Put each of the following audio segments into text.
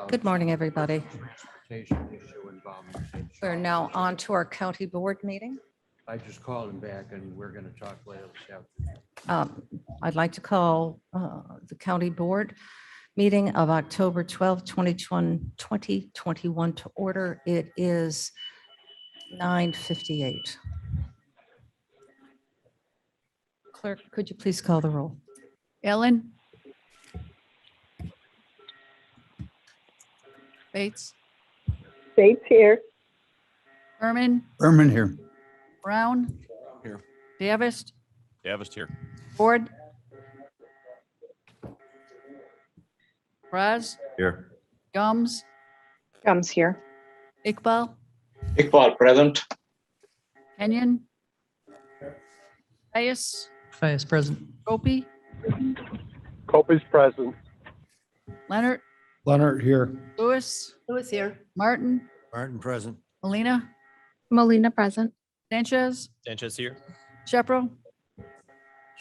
Good morning, everybody. Transportation issue involving St. We're Charles. now on to our county board meeting. I just called him back and we're gonna talk later this afternoon. I'd like to call the county board meeting of October 12, 2021 to order. It is 9:58. Clerk, could you please call the roll? Ellen? Bates? Bates here. Berman? Berman here. Brown? Here. Davis? Davis here. Ford? Raz? Here. Gums? Comes here. Iqbal? Iqbal present. Kenyon? Fayez? Fayez present. Gopi? Copies present. Leonard? Leonard here. Lewis? Lewis here. Martin? Martin present. Molina? Molina present. Sanchez? Sanchez here. Shepro?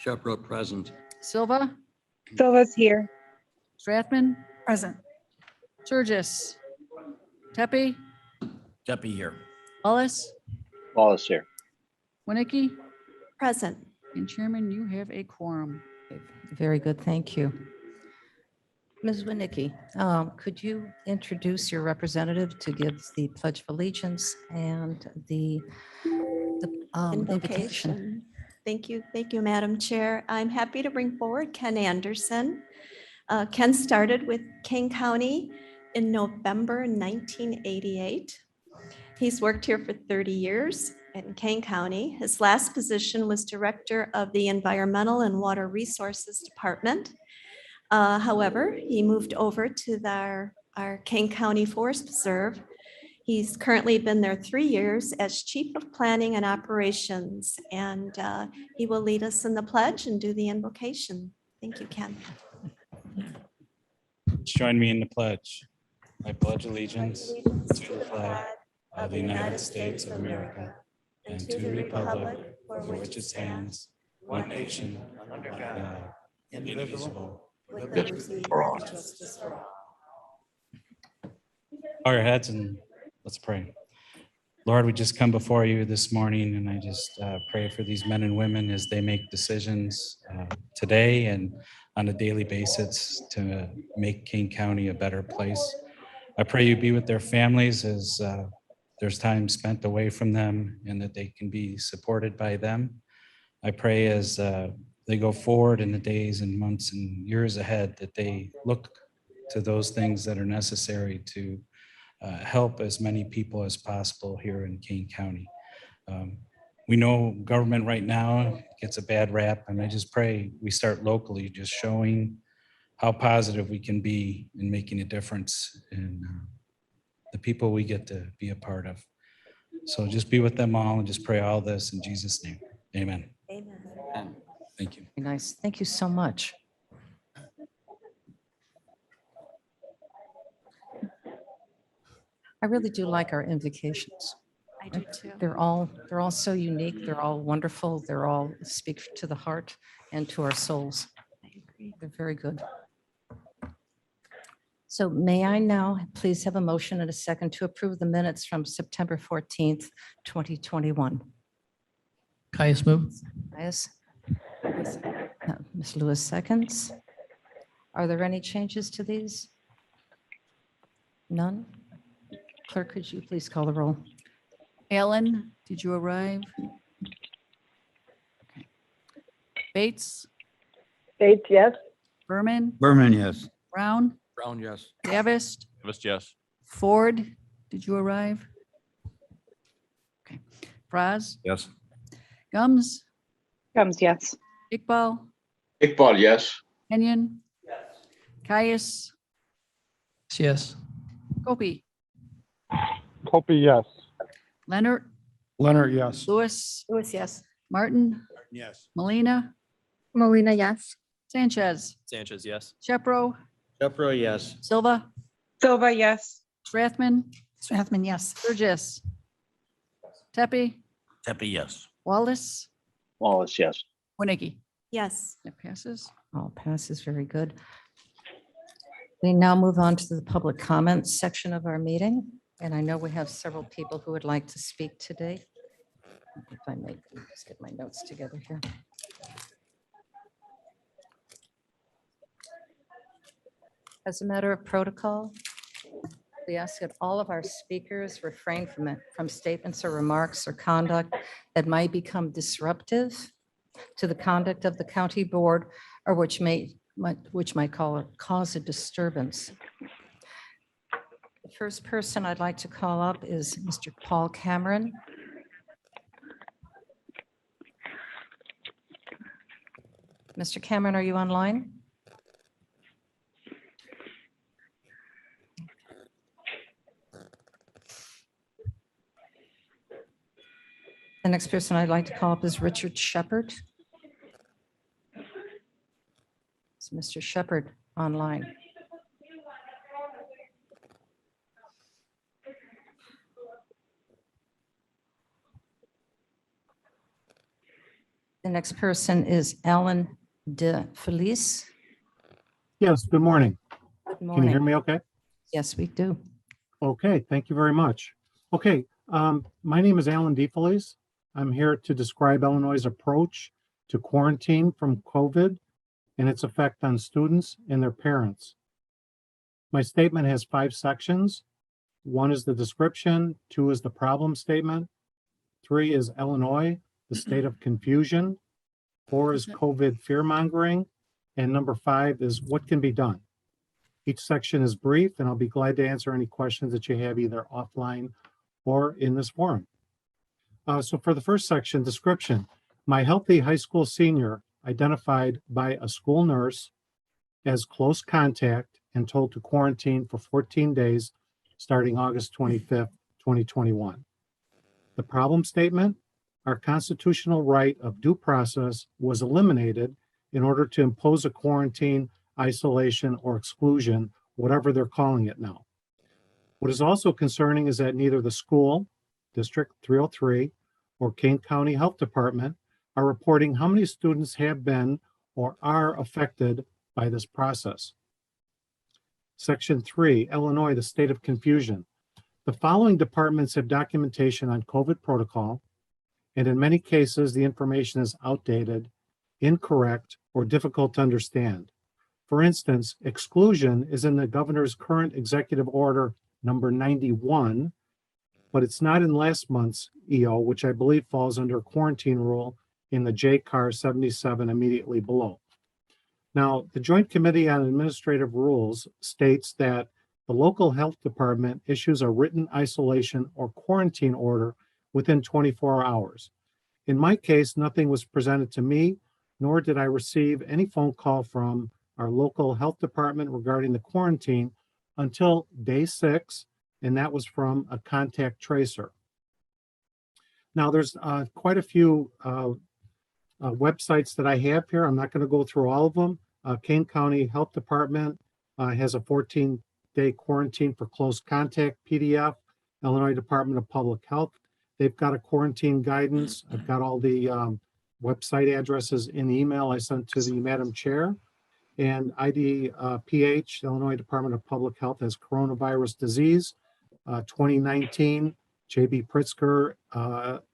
Shepro present. Silva? Silva's here. Strathman? Present. Surgis? Tepe? Deppie here. Wallace? Wallace here. Winnicki? Present. And Chairman, you have a quorum. Very good, thank you. Ms. Winnicki, could you introduce your representative to give the Pledge of Allegiance and the invocation? Thank you, Madam Chair. I'm happy to bring forward Ken Anderson. Ken started with Kane County in November 1988. He's worked here for 30 years in Kane County. His last position was Director of the Environmental and Water Resources Department. However, he moved over to our Kane County Forest Preserve. He's currently been there 3 years as Chief of Planning and Operations, and he will lead us in the pledge and do the invocation. Thank you, Ken. Join me in the pledge. I pledge allegiance to the flag of the United States of America and to the republic for which it stands, one nation, under God, indivisible, with liberty and justice for all. Bow your heads and let's pray. Lord, we just come before you this morning and I just pray for these men and women as they make decisions today and on a daily basis to make Kane County a better place. I pray you be with their families as there's time spent away from them and that they can be supported by them. I pray as they go forward in the days and months and years ahead that they look to those things that are necessary to help as many people as possible here in Kane County. We know government right now gets a bad rap, and I just pray we start locally, just showing how positive we can be in making a difference in the people we get to be a part of. So just be with them all and just pray all this in Jesus' name. Amen. Amen. Thank you. Very nice, thank you so much. I really do like our invocations. I do too. They're all so unique. They're all wonderful. They're all speak to the heart and to our souls. I agree. They're very good. So may I now please have a motion and a second to approve the minutes from September 14th, 2021? Caius move. Yes. Ms. Lewis seconds. Are there any changes to these? None? Clerk, could you please call the roll? Ellen, did you arrive? Okay. Bates? Bates, yes. Berman? Berman, yes. Brown? Brown, yes. Davis? Davis, yes. Ford, did you arrive? Okay. Raz? Yes. Gums? Comes, yes. Iqbal? Iqbal, yes. Kenyon? Caius? Yes. Gopi? Copy, yes. Leonard? Leonard, yes. Lewis? Lewis, yes. Martin? Yes. Molina? Molina, yes. Sanchez? Sanchez, yes. Shepro? Shepro, yes. Silva? Silva, yes. Strathman? Strathman, yes. Surgis? Tepe? Deppie, yes. Wallace? Wallace, yes. Winnicki? Yes. That passes. All passes, very good. We now move on to the public comments section of our meeting, and I know we have several people who would like to speak today. If I may, just get my notes together here. As a matter of protocol, we ask that all of our speakers refrain from statements or remarks or conduct that might become disruptive to the conduct of the county board or which might cause a disturbance. The first person I'd like to call up is Mr. Paul Cameron. Mr. Cameron, are you online? The next person I'd like to call up is Richard Shepard. Is Mr. Shepard online? The next person is Alan De Felice. Yes, good morning. Good Can you hear morning. me okay? Yes, we do. Okay, thank you very much. Okay, my name is Alan DeFelice. I'm here to describe Illinois' approach to quarantine from COVID and its effect on students and their parents. My statement has 5 sections. 1 is the description, 2 is the problem statement, 3 is Illinois, the state of confusion, 4 is COVID fear-mongering, and number 5 is what can be done. Each section is brief, and I'll be glad to answer any questions that you have either offline or in this forum. So for the first section, description, my healthy high school senior identified by a school nurse as close contact and told to quarantine for 14 days starting August 25th, 2021. The problem statement, our constitutional right of due process was eliminated in order to impose a quarantine, isolation, or exclusion, whatever they're calling it now. What is also concerning is that neither the school, District 303, or Kane County Health Department are reporting how many students have been or are affected by this process. Section 3, Illinois, the state of confusion. The following departments have documentation on COVID protocol, and in many cases, the information is outdated, incorrect, or difficult to understand. For instance, exclusion is in the governor's current executive order number 91, but it's not in last month's EO, which I believe falls under a quarantine rule in the JCAR 77 immediately below. Now, the Joint Committee on Administrative Rules states that the local health department issues a written isolation or quarantine order within 24 hours. In my case, nothing was presented to me, nor did I receive any phone call from our local health department regarding the quarantine until day 6, and that was from a contact tracer. Now, there's quite a few websites that I have here. I'm not going to go through all of them. Kane County Health Department has a 14-day quarantine for close contact PDF. Illinois Department of Public Health, they've got a quarantine guidance. I've got all the website addresses in the email I sent to the Madam Chair. And IDPH, Illinois Department of Public Health, has coronavirus disease 2019. JB Pritzker,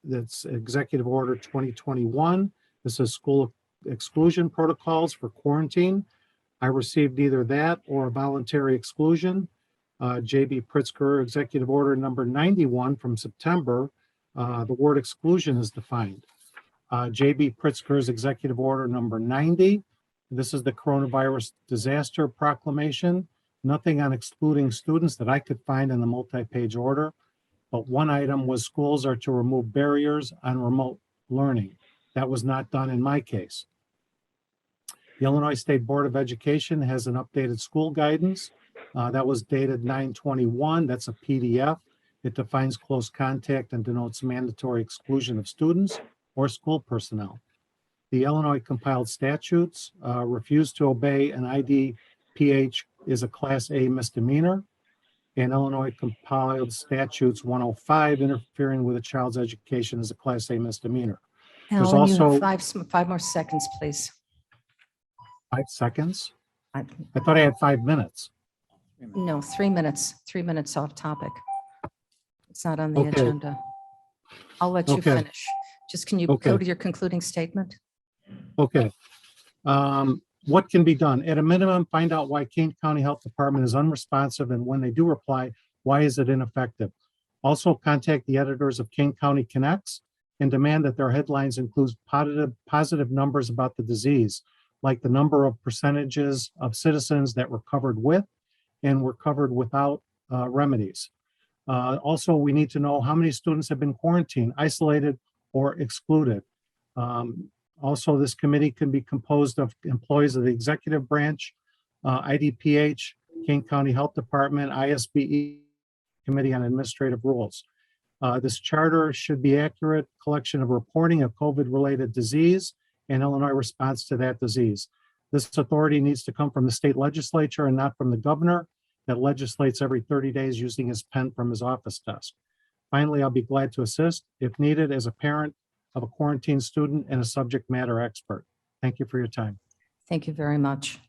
that's Executive Order 2021. This is school exclusion protocols for quarantine. I received either that or a voluntary exclusion. JB Pritzker, Executive Order number 91 from September. The word exclusion is defined. JB Pritzker's Executive Order number 90. This is the coronavirus disaster proclamation. Nothing on excluding students that I could find in the multi-page order. But one item was schools are to remove barriers on remote learning. That was not done in my case. The Illinois State Board of Education has an updated school guidance. That was dated 9/21. That's a PDF. It defines close contact and denotes mandatory exclusion of students or school personnel. The Illinois compiled statutes refuse to obey an IDPH is a Class A misdemeanor. And Illinois compiled statutes 105 interfering with a child's education is a Class A misdemeanor. There's Alan, you also have five more seconds, please. 5 seconds. I- I thought I had 5 minutes. No, 3 minutes, 3 minutes off topic. It's not on the Okay. agenda. I'll let you Okay. finish. Just can you Okay. go to your concluding statement? Okay. What can be done? At a minimum, find out why Kane County Health Department is unresponsive, and when they do reply, why is it ineffective? Also, contact the editors of Kane County Connects and demand that their headlines include positive numbers about the disease, like the number of percentages of citizens that were covered with and were covered without remedies. Also, we need to know how many students have been quarantined, isolated, or excluded. Also, this committee can be composed of employees of the executive branch, IDPH, Kane County Health Department, ISBE, Committee on Administrative Rules. This charter should be accurate collection of reporting of COVID-related disease and Illinois response to that disease. This authority needs to come from the state legislature and not from the governor that legislates every 30 days using his pen from his office desk. Finally, I'll be glad to assist if needed as a parent of a quarantined student and a subject matter expert. Thank you for your time. Thank you very much.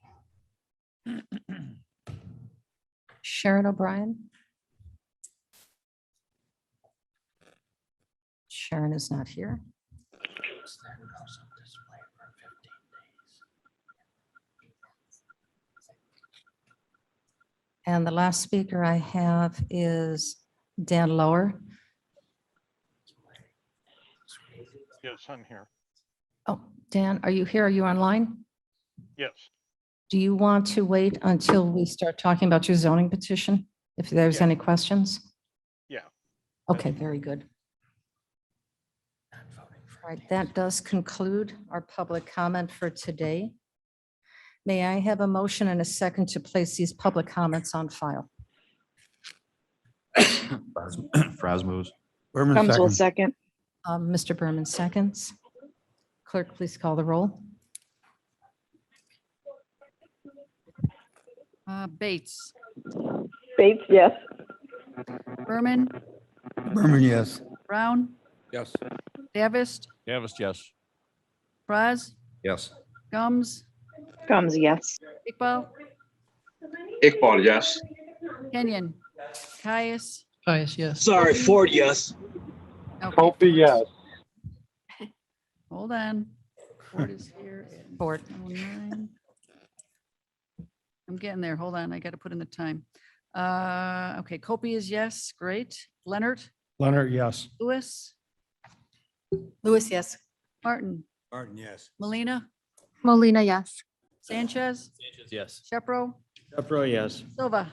Sharon O'Brien? Sharon is not here. And the last speaker I have is Dan Lower. Yes, I'm here. Oh, Dan, are you here? Are you online? Yes. Do you want to wait until we start talking about your zoning petition? If there's Yeah. any questions? Yeah. Okay, very good. All right, that does conclude our public comment for today. May I have a motion and a second to place these public comments on file? Fraz moves. Berman second. Mr. Berman seconds. Clerk, please call the roll. Bates, Bates, yes. Berman, Berman, yes. Brown, Yes. Davis, Davis, yes. Fraz, Yes. Gums, Gums, yes. Iqbal, Iqbal, yes. Kenyon, Caius. Caius, yes. Sorry, Ford, yes. Okay, Colby, yes. hold on. Ford is here. at Board. 09. I'm getting there. Hold on. I got to put in the time. Okay, Copey is yes. Great. Leonard, Leonard, yes. Lewis, Lewis, yes. Martin, Martin, yes. Molina, Molina, yes. Sanchez, Yes. Shepro, Shepro, yes. Silva,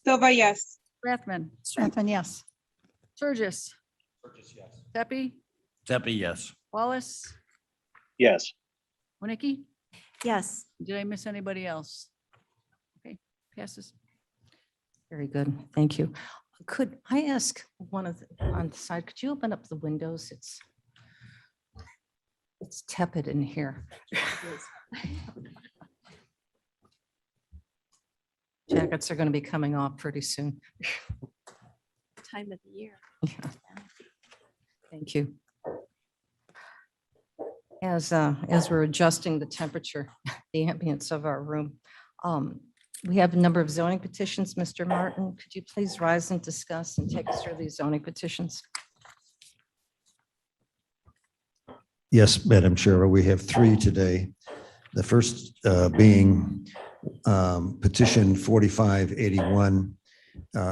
Silva, yes. Rathman, Stanton, yes. Sturgis, Tepe, Tepe, yes. Wallace, Yes. Winnicki. Yes. Did I miss anybody else? Okay, passes. Very good. Thank you. Could I ask one of on the side, could you open up the windows? It's tepid in here. Jackets are going to be coming off pretty soon. Time of the year. Yeah. Thank you. As we're adjusting the temperature, the ambience of our room, we have a number of zoning petitions. Mr. Martin, could you please rise and discuss and take us through these zoning petitions? Yes, Madam Chair, we have three today. The first being petition 4581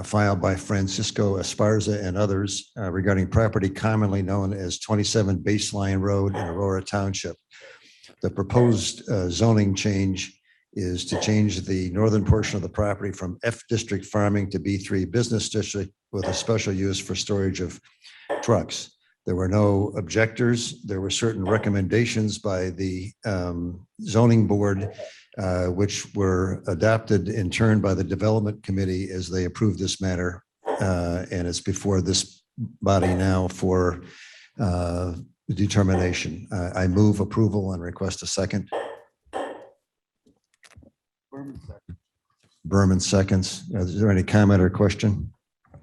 filed by Francisco Esparza and others regarding property commonly known as 27 Baseline Road in Aurora Township. The proposed zoning change is to change the northern portion of the property from F District Farming to B3 Business District with a special use for storage of trucks. There were no objectors. There were certain recommendations by the zoning board, which were adopted in turn by the development committee as they approved this matter. And it's before this body now for determination. I move approval and request a second. Berman seconds. Is there any comment or question?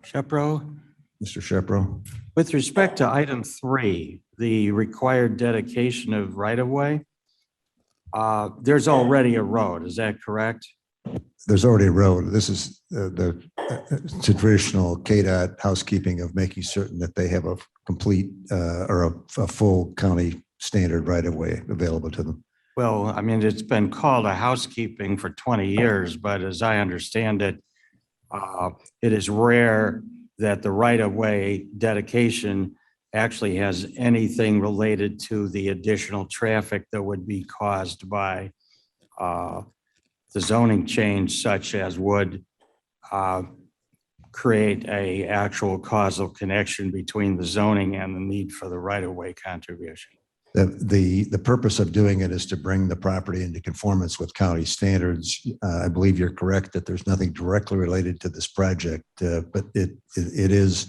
Shepro, Mr. Shepro? with respect to item 3, the required dedication of right-of-way, there's already a road, is that correct? there's already a road. This is it's a traditional KDOT housekeeping of making certain that they have a complete or a full county standard right of way available to them. Well, I mean, it's been called a housekeeping for 20 years, but as I understand it, it is rare that the right-of-way dedication actually has anything related to the additional traffic that would be caused by the zoning change, such as would create a actual causal connection between the zoning and the need for the right-of-way contribution. The purpose of doing it is to bring the property into conformance with county standards. I believe you're correct that there's nothing directly related to this project, but it is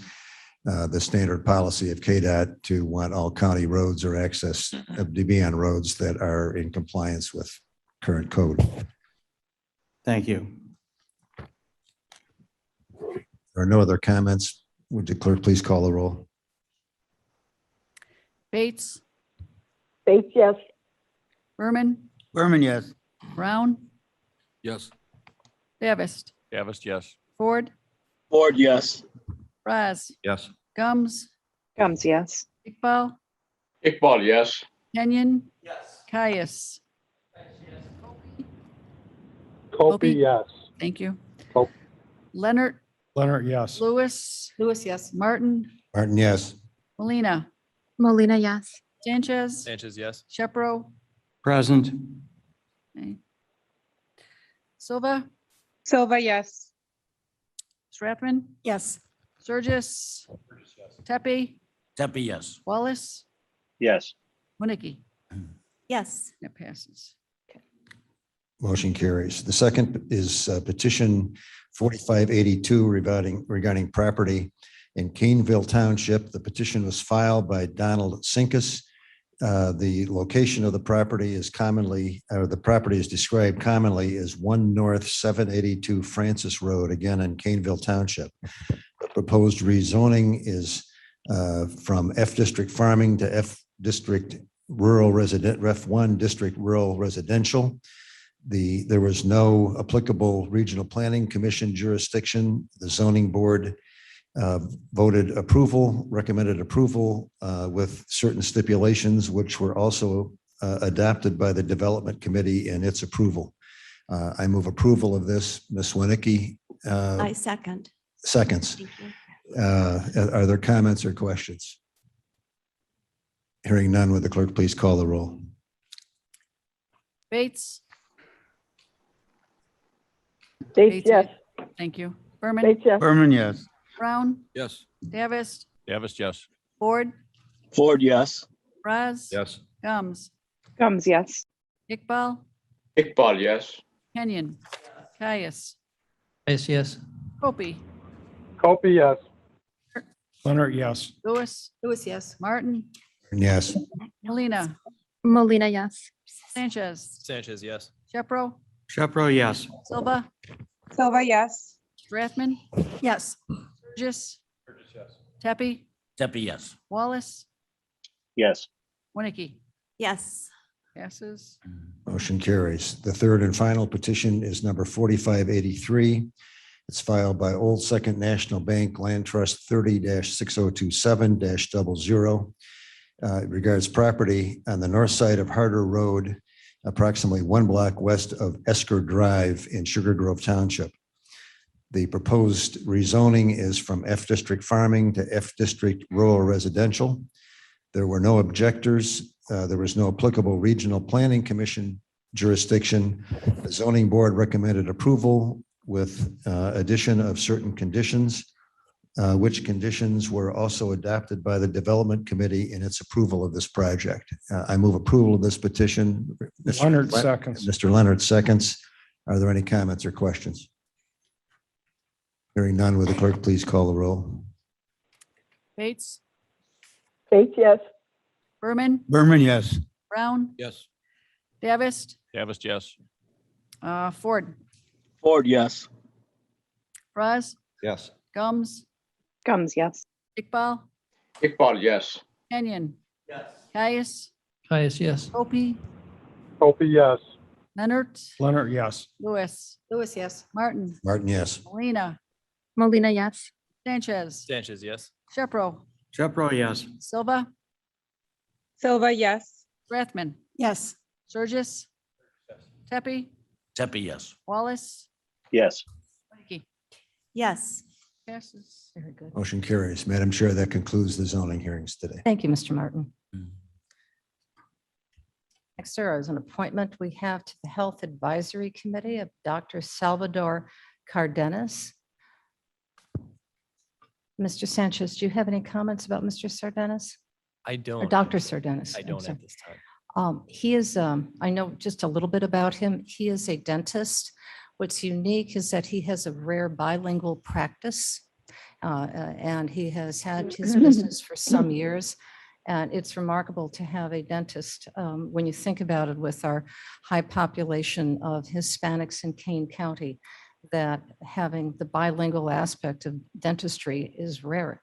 the standard policy of KDOT to want all county roads or access to be on roads that are in compliance with current code. Thank you. There are no other comments. Would the clerk please call the roll? Bates, Bates, yes. Berman, Berman, yes. Brown, Yes. Davis, Davis, yes. Ford, Ford, yes. Raz, Yes. Gums, Comes yes. Iqbal, Iqbal, yes. Kenyon. Yes. Caius. Copy, Opie? yes. Thank you. Cope. Leonard, Leonard, yes. Lewis. Lewis, yes. Martin, Martin, yes. Molina, Molina, yes. Sanchez, Sanchez, yes. Shepro. Present. Okay. Silva, Silva, yes. Stratman. Yes. Surgis, Tepe, Tepe, yes. Wallace, Yes. Winnicki. Yes. That passes. Motion carries. The second is petition 4582 regarding property in Caneville Township. The petition was filed by Donald Sinkus. The location of the property is the property is described commonly as 1 North 782 Francis Road, again in Caneville Township. The proposed rezoning is from F District Farming to F District Rural Resident, F1 District Rural Residential. There was no applicable regional planning commission jurisdiction. The zoning board recommended approval with certain stipulations, which were also adopted by the development committee in its approval. I move approval of this. Ms. Winnicki I second. seconds. Thank you. Are there comments or questions? Hearing none, would the clerk please call the roll? Bates. Bates, yes. Thank you. Berman, Bates, yes. Berman, yes. Brown, Yes. Davis, Davis, yes. Ford, Ford, yes. Raz. Yes. Gums, Comes yes. Iqbal, Iqbal, yes. Kenyon, Caius, Caius, yes. Opie, Copy, yes. Leonard, yes. Lewis. Lewis, yes. Martin, Yes. Molina, Molina, yes. Sanchez, Sanchez, yes. Shepro, Shepro, yes. Silva, Silva, yes. Stratman. Yes. Surgis, Tepe, Tepe, yes. Wallace, Yes. Winnicki. Yes. Passes. Motion carries. The third and final petition is number 4583. It's filed by Old Second National Bank Land Trust 30-6027-00. It regards property on the north side of Harder Road, approximately 1 block west of Esker Drive in Sugar Grove Township. The proposed rezoning is from F District Farming to F District Rural Residential. There were no objectors. There was no applicable regional planning commission jurisdiction. The zoning board recommended approval with addition of certain conditions, which conditions were also adopted by the development committee in its approval of this project. I move approval of this petition. Leonard seconds. Mr. Leonard seconds. Are there any comments or questions? Hearing none, would the clerk please call the roll? Bates, Bates, yes. Berman, Berman, yes. Brown, Yes. Davis, Davis, yes. Ford, Ford, yes. Raz, Yes. Gums, Comes yes. Iqbal, Iqbal, yes. Kenyon. Yes. Caius, Caius, yes. Opie, Copy, yes. Leonard, Leonard, yes. Lewis, Lewis, yes. Martin, Martin, yes. Molina, Molina, yes. Sanchez, Sanchez, yes. Shepro, Shepro, yes. Silva, Silva, yes. Strathman, Yes. Surges, Tepe, Tepe, yes. Wallace, Yes. Winnicke. Yes. Passes. Very good. Motion carries. Madam Chair, that concludes the zoning hearings today. Thank you, Mr. Martin. Next, there is an appointment we have to the Health Advisory Committee of Dr. Salvador Cardenas. Mr. Sanchez, do you have any comments about Mr. Sardenas? I Or don't. Dr. Sardenas? I I'm don't sorry. at this time. He is, I know just a little bit about him. He is a dentist. What's unique is that he has a rare bilingual practice. And he has had his business for some years. And it's remarkable to have a dentist, when you think about it, with our high population of Hispanics in Kane County, that having the bilingual aspect of dentistry is rare.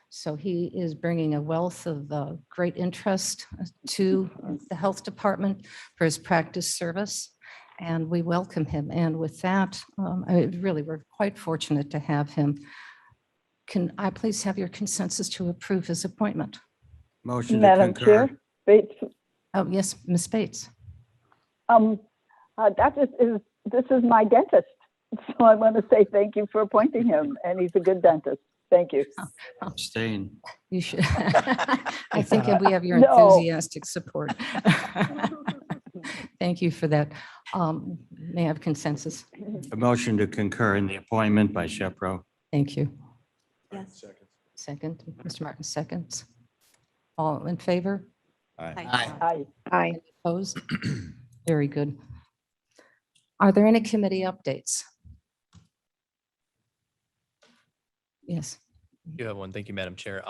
So he is bringing a wealth of great interest to the health department for his practice service. And we welcome him. And with that, we're quite fortunate to have him. Can I please have your consensus to approve his appointment? Motion to Madam concur. Chair, Bates, Oh, yes, Ms. Bates. this is my dentist. So I want to say thank you for appointing him, and he's a good dentist. Thank you. Abstain. You should. I think we have your No. enthusiastic support. Thank you for that. May I have consensus? A motion to concur in the appointment by Shepro. Thank you. Yes. Second, Mr. Martin seconds. All in favor? Aye. Aye. Opposed? Very good. Are there any committee updates? Yes. You have one. Thank you, Madam Chair.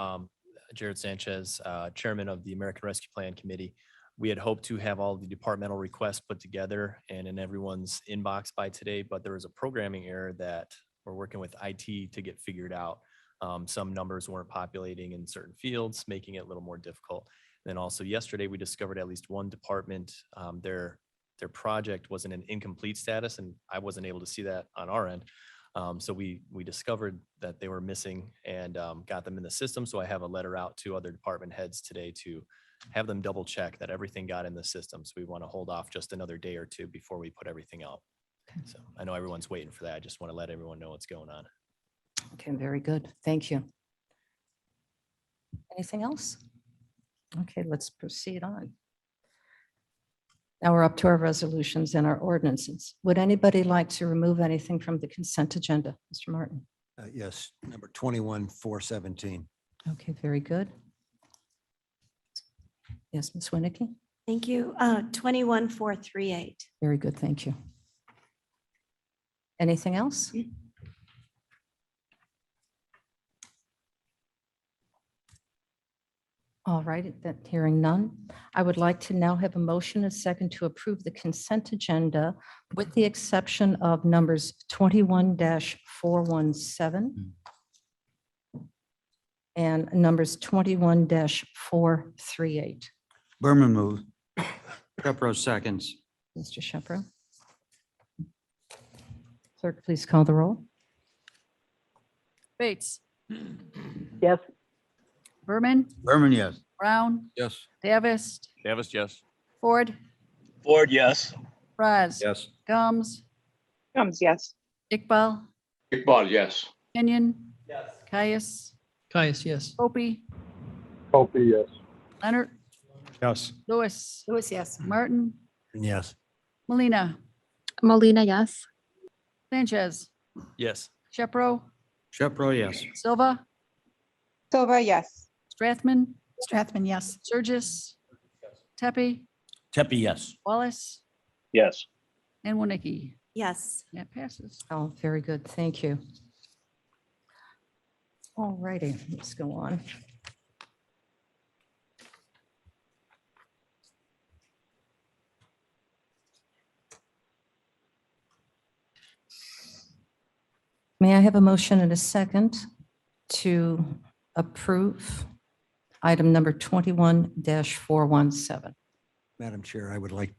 Jared Sanchez, Chairman of the American Rescue Plan Committee. We had hoped to have all the departmental requests put together and in everyone's inbox by today, but there was a programming error that we're working with IT to get figured out. Some numbers weren't populating in certain fields, making it a little more difficult. Then also yesterday, we discovered at least one department, their project was in an incomplete status, and I wasn't able to see that on our end. So we discovered that they were missing and got them in the system. So I have a letter out to other department heads today to have them double check that everything got in the system. So we want to hold off just another day or two before we put everything out. So I know everyone's waiting for that. I just want to let everyone know what's going on. Okay, very good. Thank you. Anything else? Okay, let's proceed on. Now we're up to our resolutions and our ordinances. Would anybody like to remove anything from the consent agenda? Mr. Martin? Yes, number 21-417. Okay, very good. Yes, Ms. Winnicke? Thank you. 21438. Very good, thank you. Anything else? All right, that hearing none, I would like to now have a motion and second to approve the consent agenda with the exception of numbers 21-417 and numbers 21-438. Berman move. Shepro seconds. Mr. Shepro. Clerk, please call the roll. Bates, Yes. Berman, Berman, yes. Brown, Yes. Davis, Davis, yes. Ford, Ford, yes. Raz, Yes. Gums, Comes, yes. Iqbal, Iqbal, yes. Kenyon. Caius, Caius, yes. Opie, Opie, yes. Leonard, Yes. Lewis, Lewis, yes. Martin, Yes. Molina, Molina, yes. Sanchez, Yes. Shepro, Shepro, yes. Silva, Silva, yes. Strathman, Strathman, yes. Surges, Tepe, Tepe, yes. Wallace, Yes. and Winnicke. Yes. That passes. Oh, very good. Thank you. All righty, let's go on. May I have a motion and a second to approve item number 21-417? Madam Chair, I would like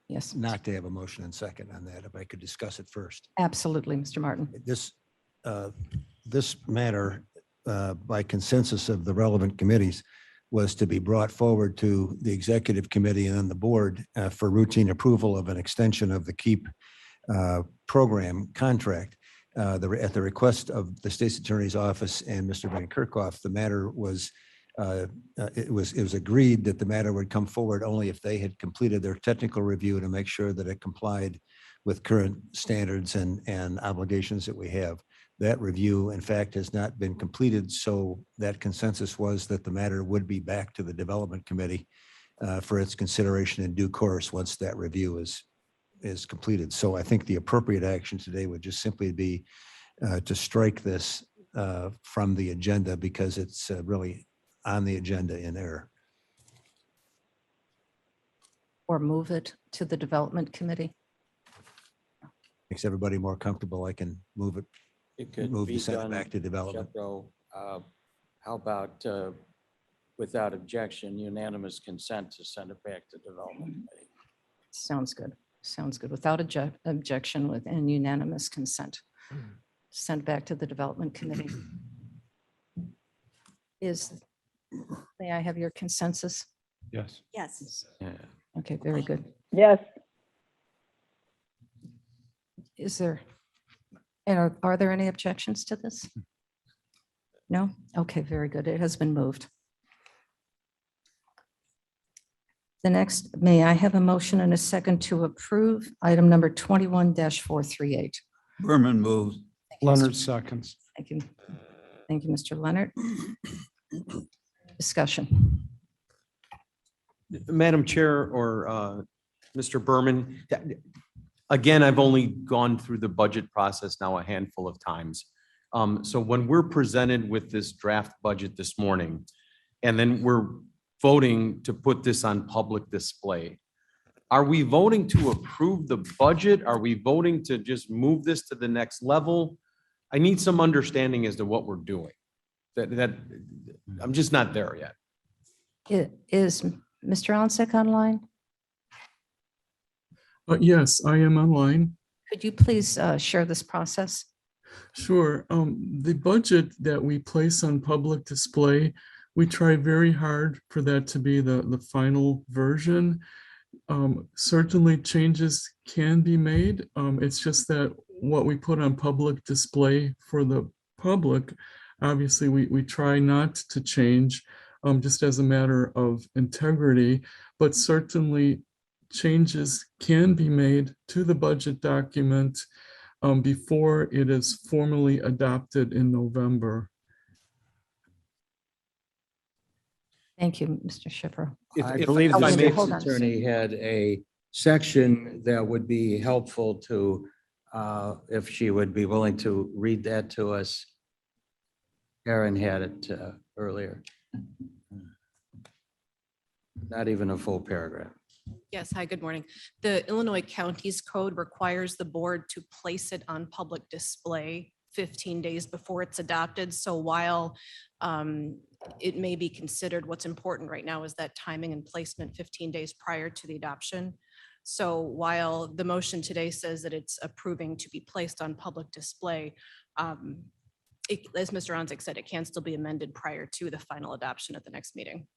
Yes, not to have a motion and second on that, if I could discuss it first. absolutely, Mr. Martin. This matter, by consensus of the relevant committees, was to be brought forward to the executive committee and then the board for routine approval of an extension of the KEEP program contract. At the request of the state's attorney's office and Mr. Van Kerkhoff, the matter was, it was agreed that the matter would come forward only if they had completed their technical review to make sure that it complied with current standards and obligations that we have. That review, in fact, has not been completed, so that consensus was that the matter would be back to the development committee for its consideration in due course once that review is completed. So I think the appropriate action today would just simply be to strike this from the agenda because it's really on the agenda in error. Or move it to the development committee. Makes everybody more comfortable. I can move it, It could move be to send it done, back to development. Shepro, how about without objection, unanimous consent to send it back to development committee? Sounds good. Sounds good. Without objection with and unanimous consent. Sent back to the development committee. May I have your consensus? Yes. Yes. Yeah. Okay, very good. Yes, Is there, and are there any objections to this? No? Okay, very good. It has been moved. The next, may I have a motion and a second to approve item number 21-438? Berman moves. Leonard seconds. Thank you. Thank you, Mr. Leonard. Discussion. Madam Chair or Mr. Berman, again, I've only gone through the budget process now a handful of times. So when we're presented with this draft budget this morning, and then we're voting to put this on public display, are we voting to approve the budget? Are we voting to just move this to the next level? I need some understanding as to what we're doing. That I'm just not there yet. Is Mr. Onset online? Yes, I am online. Could you please share this process? Sure. The budget that we place on public display, we try very hard for that to be the final version. Certainly changes can be made. It's just that what we put on public display for the public, obviously we try not to change just as a matter of integrity, but certainly changes can be made to the budget document before it is formally adopted in November. Thank you, Mr. Schiffer. I believe the may- state's hold on. attorney had a section that would be helpful to, if she would be willing to read that to us. Aaron had it earlier. Not even a full paragraph. Yes, hi, good morning. The Illinois Counties Code requires the board to place it on public display 15 days before it's adopted. So while it may be considered, what's important right now is that timing and placement 15 days prior to the adoption. So while the motion today says that it's approving to be placed on public display, as Mr. Onzik said, it can still be amended prior to the final adoption at the next meeting.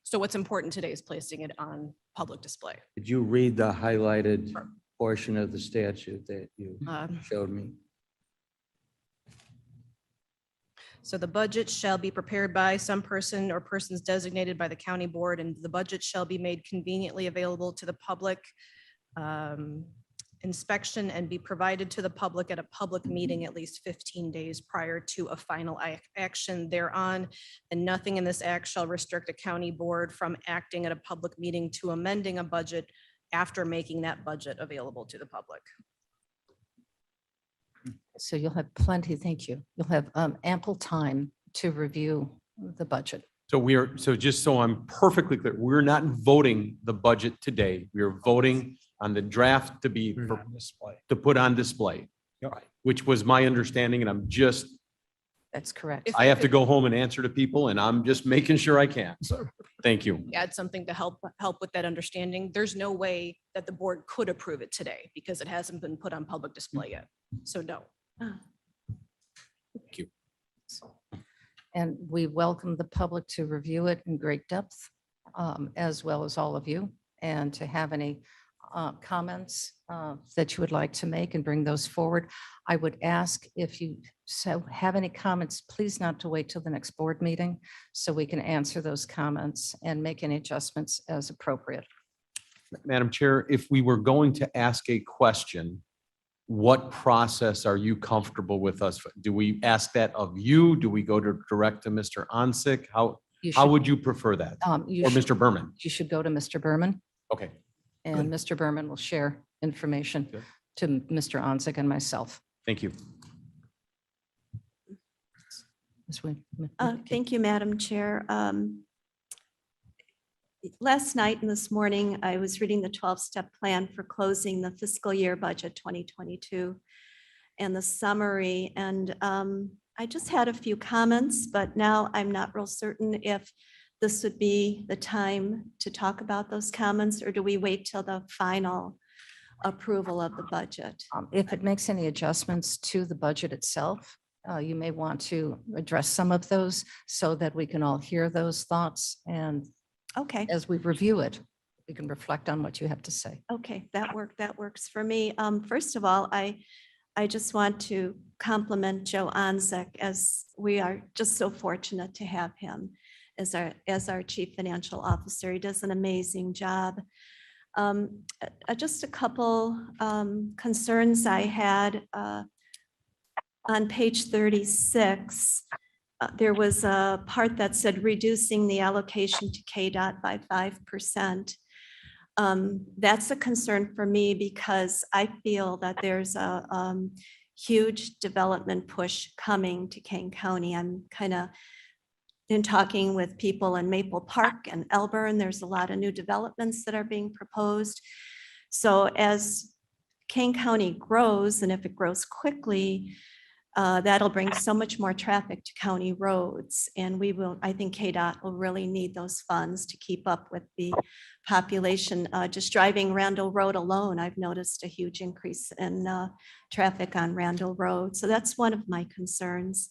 So what's important today is placing it on public display. Did you read the highlighted portion of the statute that you Um, showed me? So the budget shall be prepared by some person or persons designated by the county board, and the budget shall be made conveniently available to the public inspection and be provided to the public at a public meeting at least 15 days prior to a final action thereon. And nothing in this act shall restrict a county board from acting at a public meeting to amending a budget after making that budget available to the public. So you'll have plenty, thank you. You'll have ample time to review the budget. So just so I'm perfectly clear, we're not voting the budget today. We are voting on the draft to be to put on display, which was my understanding, and I'm just That's correct. If I have to go home and answer to people, and I'm just making sure I can. So, thank you. Add something to help with that understanding. There's no way that the board could approve it today because it hasn't been put on public display yet. So no. Thank you. And we welcome the public to review it in great depth, as well as all of you, and to have any comments that you would like to make and bring those forward. I would ask if you have any comments, please not to wait till the next board meeting so we can answer those comments and make any adjustments as appropriate. Madam Chair, if we were going to ask a question, what process are you comfortable with us? Do we ask that of you? Do we go direct to Mr. Onsick? How would you prefer that? Or Mr. Berman? You should go to Mr. Berman, Okay. and Mr. Berman will share information Good. to Mr. Onsick and myself. Thank you. Ms. Wynn. Thank you, Madam Chair. Last night and this morning, I was reading the 12-step plan for closing the fiscal year budget 2022 and the summary. And I just had a few comments, but now I'm not real certain if this would be the time to talk about those comments, or do we wait till the final approval of the budget? If it makes any adjustments to the budget itself, you may want to address some of those so that we can all hear those thoughts. And okay, as we review it, we can reflect on what you have to say. Okay, that works for me. First of all, I just want to compliment Joe Onsick, as we are just so fortunate to have him as our Chief Financial Officer. He does an amazing job. Just a couple concerns I had on page 36. There was a part that said reducing the allocation to KDOT by 5%. That's a concern for me because I feel that there's a huge development push coming to Kane County. I'm kind of in talking with people in Maple Park and Elburn. There's a lot of new developments that are being proposed. So as Kane County grows, and if it grows quickly, that'll bring so much more traffic to county roads. And I think KDOT will really need those funds to keep up with the population. Just driving Randall Road alone, I've noticed a huge increase in traffic on Randall Road. So that's one of my concerns.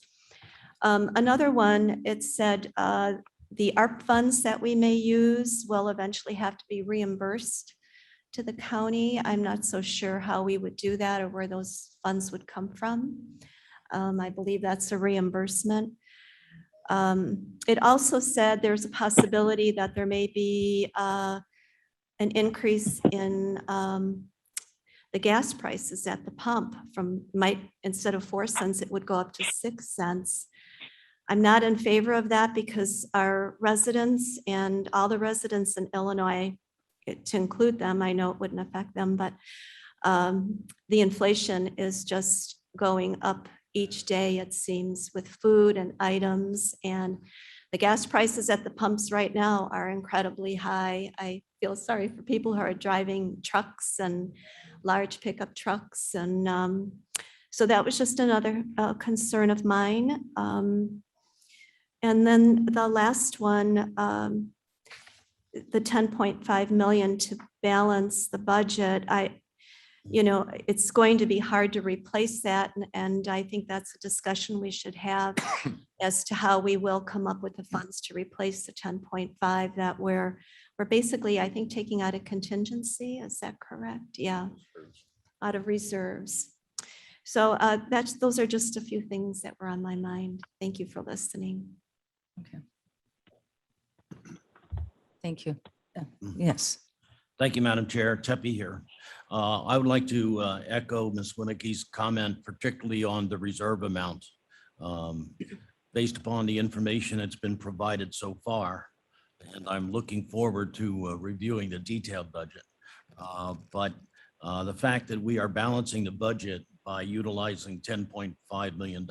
Another one, it said the ARP funds that we may use will eventually have to be reimbursed to the county. I'm not so sure how we would do that or where those funds would come from. I believe that's a reimbursement. It also said there's a possibility that there may be an increase in the gas prices at the pump instead of 4 cents, it would go up to 6 cents. I'm not in favor of that because our residents and all the residents in Illinois, to include them, I know it wouldn't affect them, but the inflation is just going up each day, it seems, with food and items, and the gas prices at the pumps right now are incredibly high. I feel sorry for people who are driving trucks and large pickup trucks. And so that was just another concern of mine. And then the last one, the 10.5 million to balance the budget. It's going to be hard to replace that. And I think that's a discussion we should have as to how we will come up with the funds to replace the 10.5 that we're basically, I think, taking out of contingency. Is that correct? Yeah, out of reserves. So those are just a few things that were on my mind. Thank you for listening. Okay. Thank you. Yes. Thank you, Madam Chair. Tepe here. I would like to echo Ms. Winicki's comment, particularly on the reserve amount. Based upon the information that's been provided so far, and I'm looking forward to reviewing the detailed budget. But the fact that we are balancing the budget by utilizing $10.5 million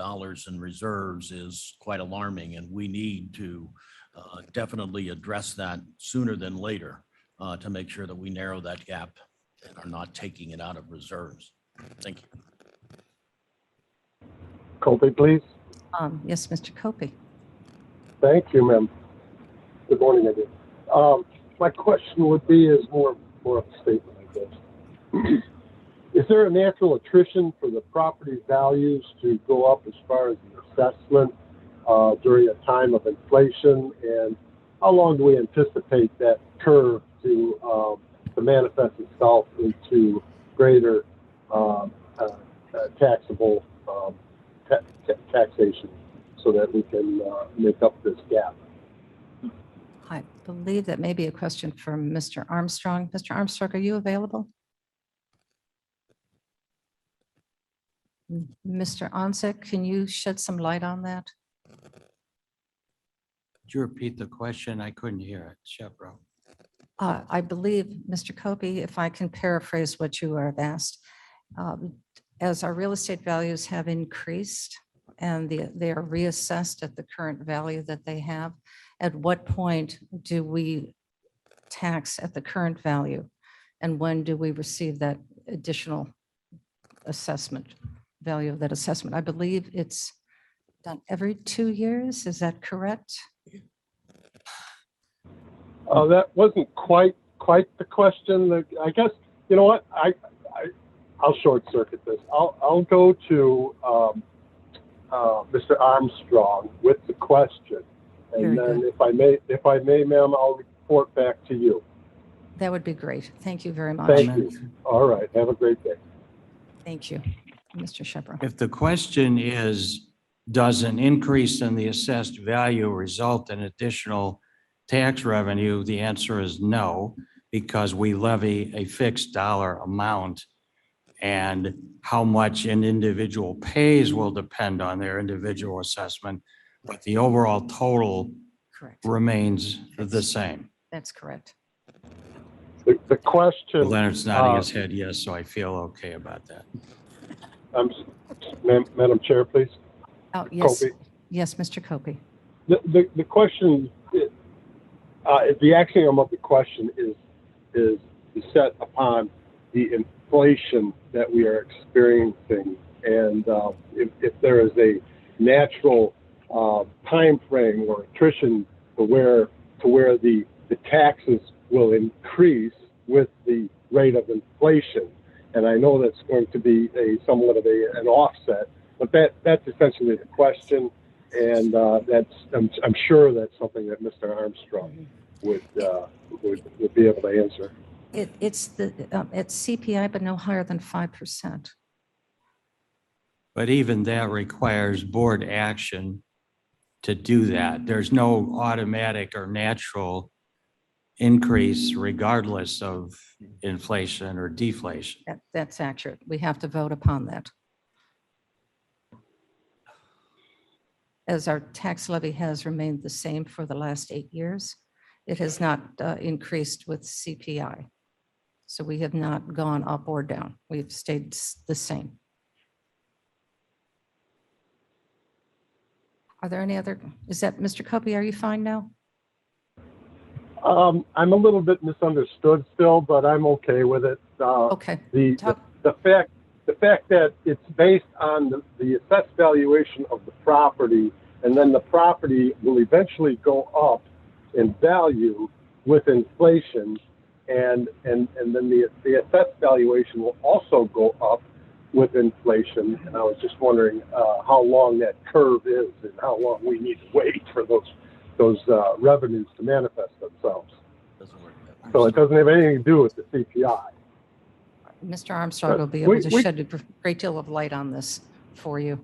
in reserves is quite alarming, and we need to definitely address that sooner than later to make sure that we narrow that gap and are not taking it out of reserves. Thank you. Colby, please. Yes, Mr. Copey. Thank you, ma'am. Good morning, again. My question would be is more of a statement, I guess. Is there a natural attrition for the property values to go up as far as the assessment during a time of inflation? And how long do we anticipate that curve to manifest itself into greater taxable taxation so that we can make up this gap? I believe that may be a question for Mr. Armstrong. Mr. Armstrong, are you available? Mr. Onsick, can you shed some light on that? Could you repeat the question? I couldn't hear it. Shepro. I believe, Mr. Copey, if I can paraphrase what you have asked, as our real estate values have increased and they are reassessed at the current value that they have, at what point do we tax at the current value? And when do we receive that additional assessment, value of that assessment? I believe it's done every 2 years. Is that correct? That wasn't quite the question. I guess, you know what, I'll short circuit this. I'll go to Mr. Armstrong with the question, and then if I may, ma'am, I'll report back to you. That would be great. Thank you very much. Thank you. All right. Have a great day. Thank you, Mr. Shepro. If the question is, does an increase in the assessed value result in additional tax revenue? The answer is no, because we levy a fixed dollar amount, and how much an individual pays will depend on their individual assessment, but the overall total remains the same. That's correct. The question. Leonard's nodding his head yes, so I feel okay about that. Madam Chair, please. Oh, yes. Copey. Yes, Mr. Copey. The question, the axiom of the question is set upon the inflation that we are experiencing, and if there is a natural time frame or attrition to where the taxes will increase with the rate of inflation. And I know that's going to be somewhat of an offset, but that's essentially the question, and I'm sure that's something that Mr. Armstrong would be able to answer. It's CPI, but no higher than 5%. But even that requires board action to do that. There's no automatic or natural increase regardless of inflation or deflation. That's accurate. We have to vote upon that. As our tax levy has remained the same for the last 8 years, it has not increased with CPI. So we have not gone up or down. We've stayed the same. Are there any other, is that Mr. Copey, are you fine now? I'm a little bit misunderstood still, but I'm okay with it. Okay. The fact that it's based on the assessed valuation of the property, and then the property will eventually go up in value with inflation, and then the assessed valuation will also go up with inflation. And I was just wondering how long that curve is and how long we need to wait for those revenues to manifest themselves. So it doesn't have anything to do with the CPI. Mr. Armstrong will be able to shed a great deal of light on this for you.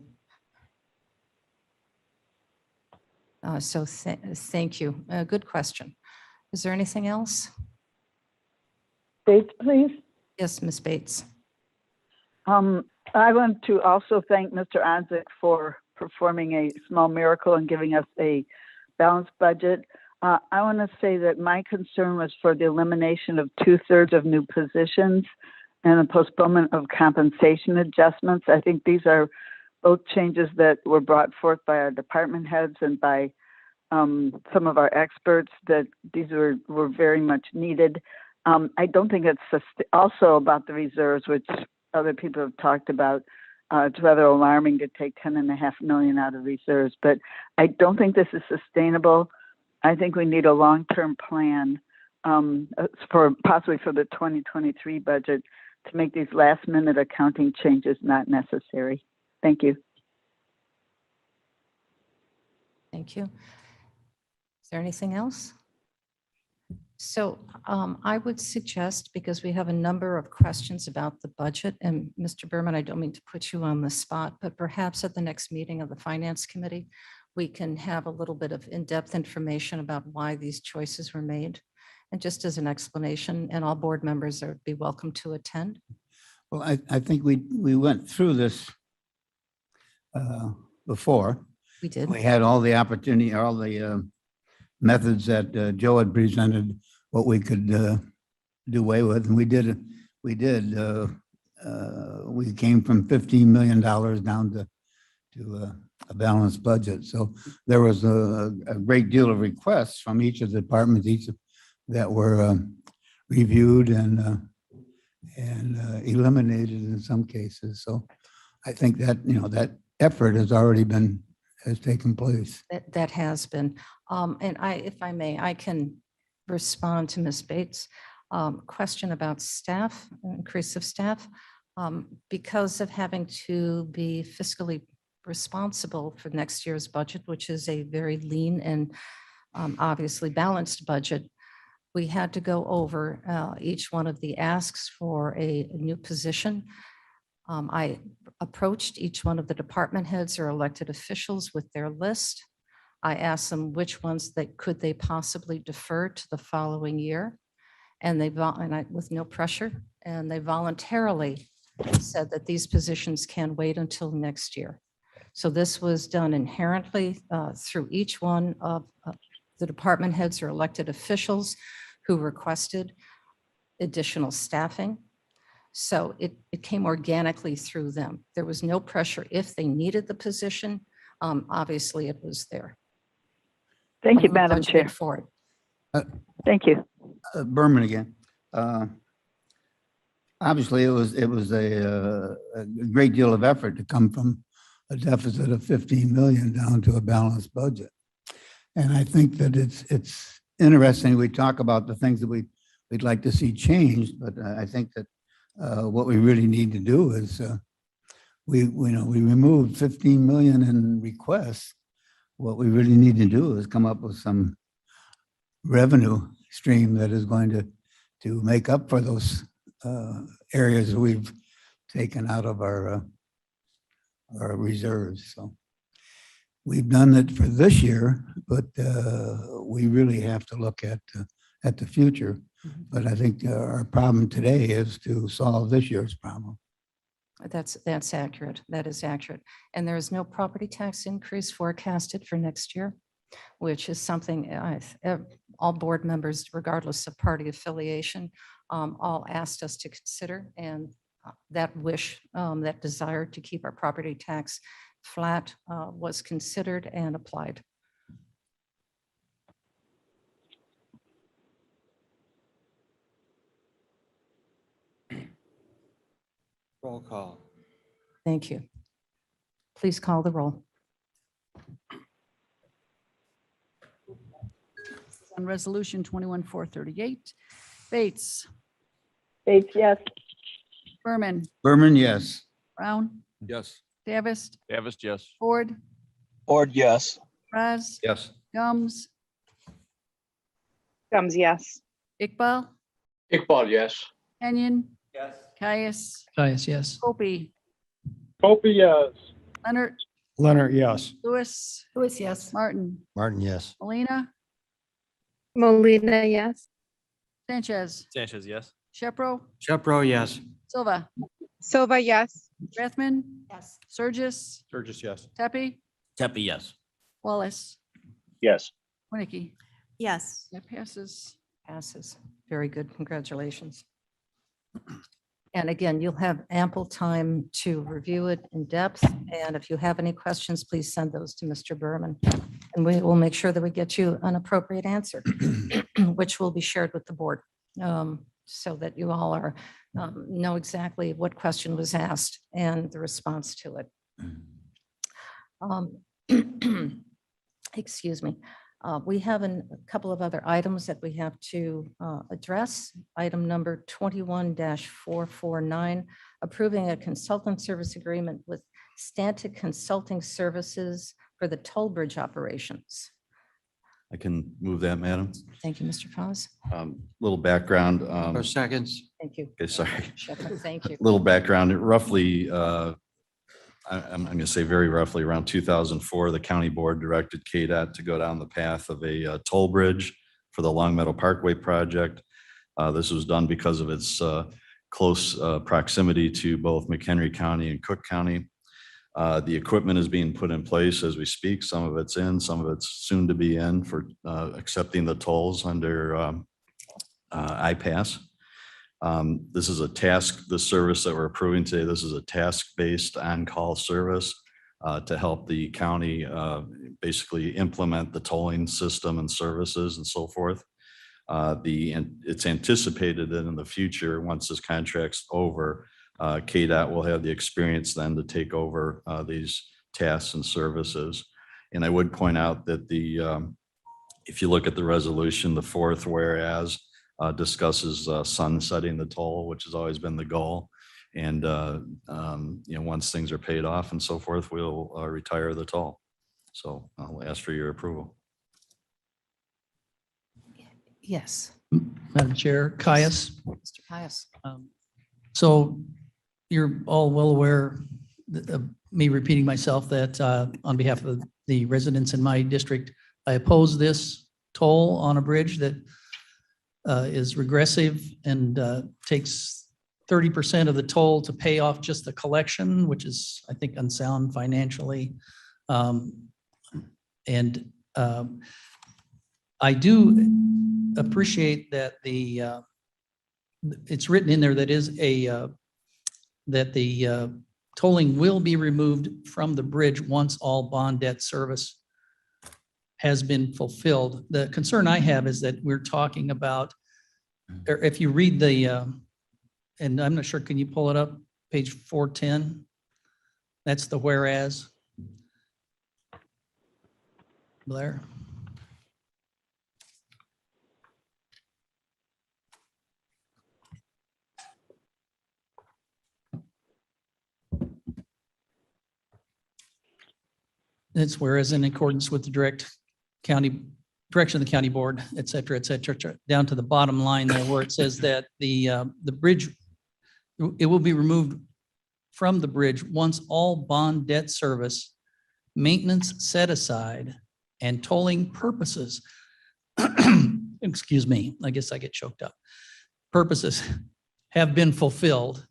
So thank you. Good question. Is there anything else? Bates, please. Yes, Ms. Bates. I want to also thank Mr. Onsick for performing a small miracle and giving us a balanced budget. I want to say that my concern was for the elimination of 2/3 of new positions and the postponement of compensation adjustments. I think these are both changes that were brought forth by our department heads and by some of our experts, that these were very much needed. I don't think it's also about the reserves, which other people have talked about. It's rather alarming to take 10.5 million out of reserves, but I don't think this is sustainable. I think we need a long-term plan for possibly for the 2023 budget to make these last-minute accounting changes not necessary. Thank you. Thank you. Is there anything else? So I would suggest, because we have a number of questions about the budget, and Mr. Berman, I don't mean to put you on the spot, but perhaps at the next meeting of the Finance Committee, we can have a little bit of in-depth information about why these choices were made. And just as an explanation, and all board members would be welcome to attend. Well, I think we went through this before. We did. We had all the opportunity, all the methods that Joe had presented, what we could do away with, and we did. We came from $15 million down to a balanced budget. So there was a great deal of requests from each of the departments, that were reviewed and eliminated in some cases. So I think that, that effort has taken place. That has been. And if I may, I can respond to Ms. Bates' question about staff, increase of staff. Because of having to be fiscally responsible for next year's budget, which is a very lean and obviously balanced budget, we had to go over each one of the asks for a new position. I approached each one of the department heads or elected officials with their list. I asked them which ones could they possibly defer to the following year, and with no pressure, and they voluntarily said that these positions can wait until next year. So this was done inherently through each one of the department heads or elected officials who requested additional staffing. So it came organically through them. There was no pressure if they needed the position. Obviously, it was there. Thank you, And we Madam budgeted Chair. For it. Thank you. Berman again. Obviously, it was a great deal of effort to come from a deficit of 15 million down to a balanced budget. And I think that it's interesting. We talk about the things that we'd like to see changed, but I think that what we really need to do is we removed 15 million in requests. What we really need to do is come up with some revenue stream that is going to make up for those areas that we've taken out of our reserves. So we've done it for this year, but we really have to look at the future. But I think our problem today is to solve this year's problem. That's accurate. That is accurate. And there is no property tax increase forecasted for next year, which is something all board members, regardless of party affiliation, all asked us to consider. And that wish, that desire to keep our property tax flat was considered and applied. Roll call. Thank you. Please call the roll. On resolution 21-438, Bates, Bates, yes. Berman, Berman, yes. Brown, Yes. Davis, Davis, yes. Ford, Ford, yes. Raz, Yes. Gums, Gums, yes. Iqbal, Iqbal, yes. Kenyon. Yes. Caius, Caius, yes. Kopey, Opie, yes. Leonard, Leonard, yes. Lewis, Lewis, yes. Martin, Martin, yes. Molina, Molina, yes. Sanchez, Sanchez, yes. Shepro, Shepro, yes. Silva, Silva, yes. Rathman, Yes. Surgis, Sturgis, yes. Tepe, Tepe, yes. Wallace, Yes. Winnicky. Yes. That passes. Passes. Very good. Congratulations. And again, you'll have ample time to review it in depth. And if you have any questions, please send those to Mr. Berman. And we will make sure that we get you an appropriate answer, which will be shared with the board. so that you all are, know exactly what question was asked and the response to it. Excuse me. We have a couple of other items that we have to address. Item number 21-449, approving a consultant service agreement with Stanton Consulting Services for the toll bridge operations. I can move that, Madam. Thank you, Mr. Foz. Little background. Seconds. Thank you. Okay, sorry. Thank you. Little background, roughly, I'm going to say very roughly around 2004, the county board directed KDOT to go down the path of a toll bridge for the Long Meadow Parkway project. This was done because of its close proximity to both McHenry County and Cook County. The equipment is being put in place as we speak. Some of it's in, some of it's soon to be in for accepting the tolls under IPASS. This is a task, the service that we're approving today, this is a task-based on-call service to help the county basically implement the tolling system and services and so forth. It's anticipated that in the future, once this contract's over, KDOT will have the experience then to take over these tasks and services. And I would point out that if you look at the resolution, the fourth whereas discusses sunsetting the toll, which has always been the goal. And once things are paid off and so forth, we'll retire the toll. So I'll ask for your approval. Yes. Madam Chair, Caius. Mr. Caius. So you're all well aware of me repeating myself that on behalf of the residents in my district, I oppose this toll on a bridge that is regressive and takes 30% of the toll to pay off just the collection, which is, I think, unsound financially. I do appreciate that it's written in there that that the tolling will be removed from the bridge once all bond debt service has been fulfilled. The concern I have is that we're talking about, or if you read and I'm not sure, can you pull it up? Page 410. That's the whereas. Blair. It's whereas in accordance with the direction of the county board, et cetera, down to the bottom line there where it says that the bridge, it will be removed from the bridge once all bond debt service, maintenance set aside, and tolling purposes, excuse me, I guess I get choked up, purposes have been fulfilled.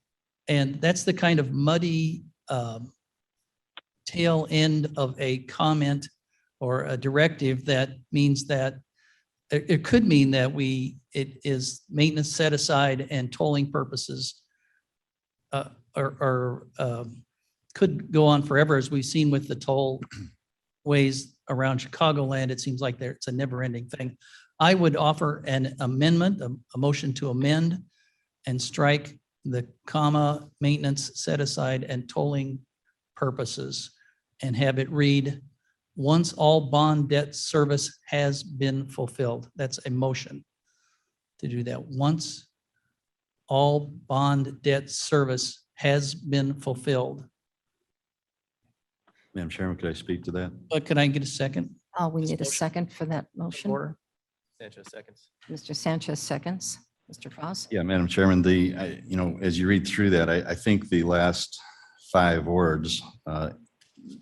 And that's the kind of muddy tail end of a comment or a directive that means that it could mean that it is maintenance set aside and tolling purposes could go on forever, as we've seen with the toll ways around Chicagoland. It seems like it's a never ending thing. I would offer an amendment, a motion to amend and strike the comma maintenance set aside and tolling purposes and have it read, once all bond debt service has been fulfilled. That's a motion to do that. Once all bond debt service has been fulfilled. Madam Chairman, could I speak to that? But can I get a second? We need a second for that motion. Sanchez seconds. Mr. Sanchez seconds. Mr. Foss. Yeah, Madam Chairman, as you read through that, I think the last 5 words,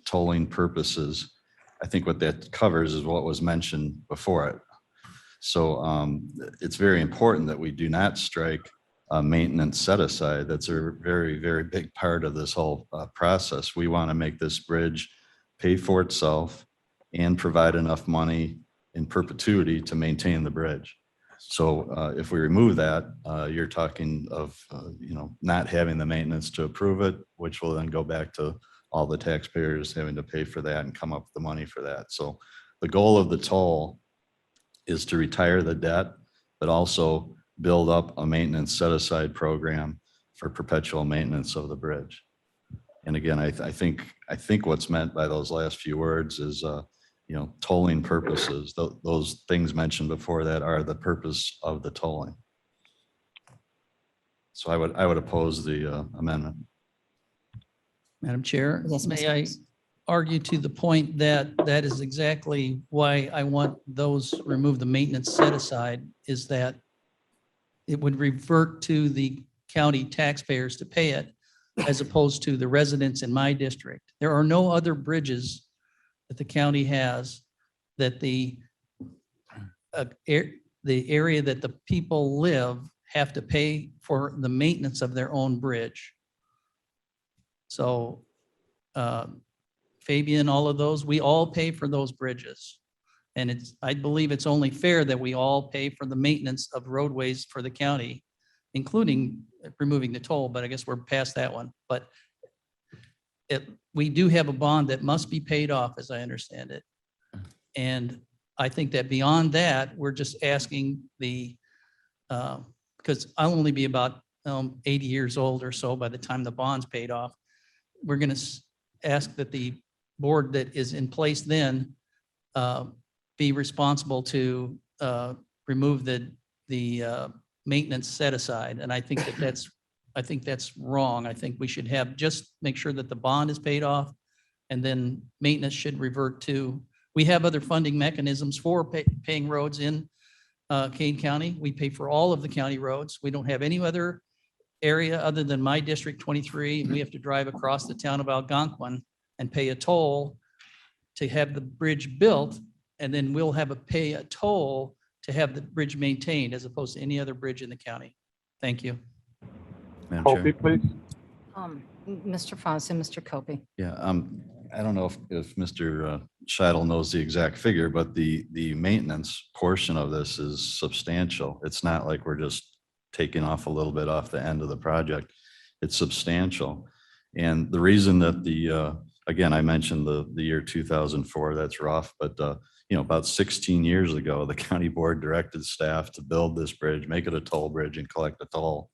tolling purposes, I think what that covers is what was mentioned before it. So it's very important that we do not strike maintenance set aside. That's a very, very big part of this whole process. We want to make this bridge pay for itself and provide enough money in perpetuity to maintain the bridge. So if we remove that, you're talking of, not having the maintenance to approve it, which will then go back to all the taxpayers having to pay for that and come up with the money for that. So the goal of the toll is to retire the debt, but also build up a maintenance set-aside program for perpetual maintenance of the bridge. And again, I think what's meant by those last few words is, tolling purposes. Those things mentioned before that are the purpose of the tolling. So I would oppose the amendment. Madam Chair, Yes, Mr. may I Hicks. argue to the point that that is exactly why I want those remove the maintenance set aside, is that it would revert to the county taxpayers to pay it, as opposed to the residents in my district. There are no other bridges that the county has that the area that the people live have to pay for the maintenance of their own bridge. So Fabian, all of those, we all pay for those bridges. And I believe it's only fair that we all pay for the maintenance of roadways for the county, including removing the toll, but I guess we're past that one. But we do have a bond that must be paid off, as I understand it. And I think that beyond that, we're just asking because I'll only be about 80 years old or so by the time the bond's paid off. We're going to ask that the board that is in place then be responsible to remove the maintenance set aside. And I think that's wrong. I think we should just make sure that the bond is paid off, and then maintenance should revert to, we have other funding mechanisms for paying roads in Kane County. We pay for all of the county roads. We don't have any other area other than my District 23. And we have to drive across the town of Algonquin and pay a toll to have the bridge built. And then we'll pay a toll to have the bridge maintained, as opposed to any other bridge in the county. Thank you. Madam Chair. Opie, please. Mr. Fonz and Mr. Copey. Yeah, I don't know if Mr. Scheidel knows the exact figure, but the maintenance portion of this is substantial. It's not like we're just taking off a little bit off the end of the project. It's substantial. And the reason that again, I mentioned the year 2004, that's rough, but about 16 years ago, the county board directed staff to build this bridge, make it a toll bridge and collect a toll,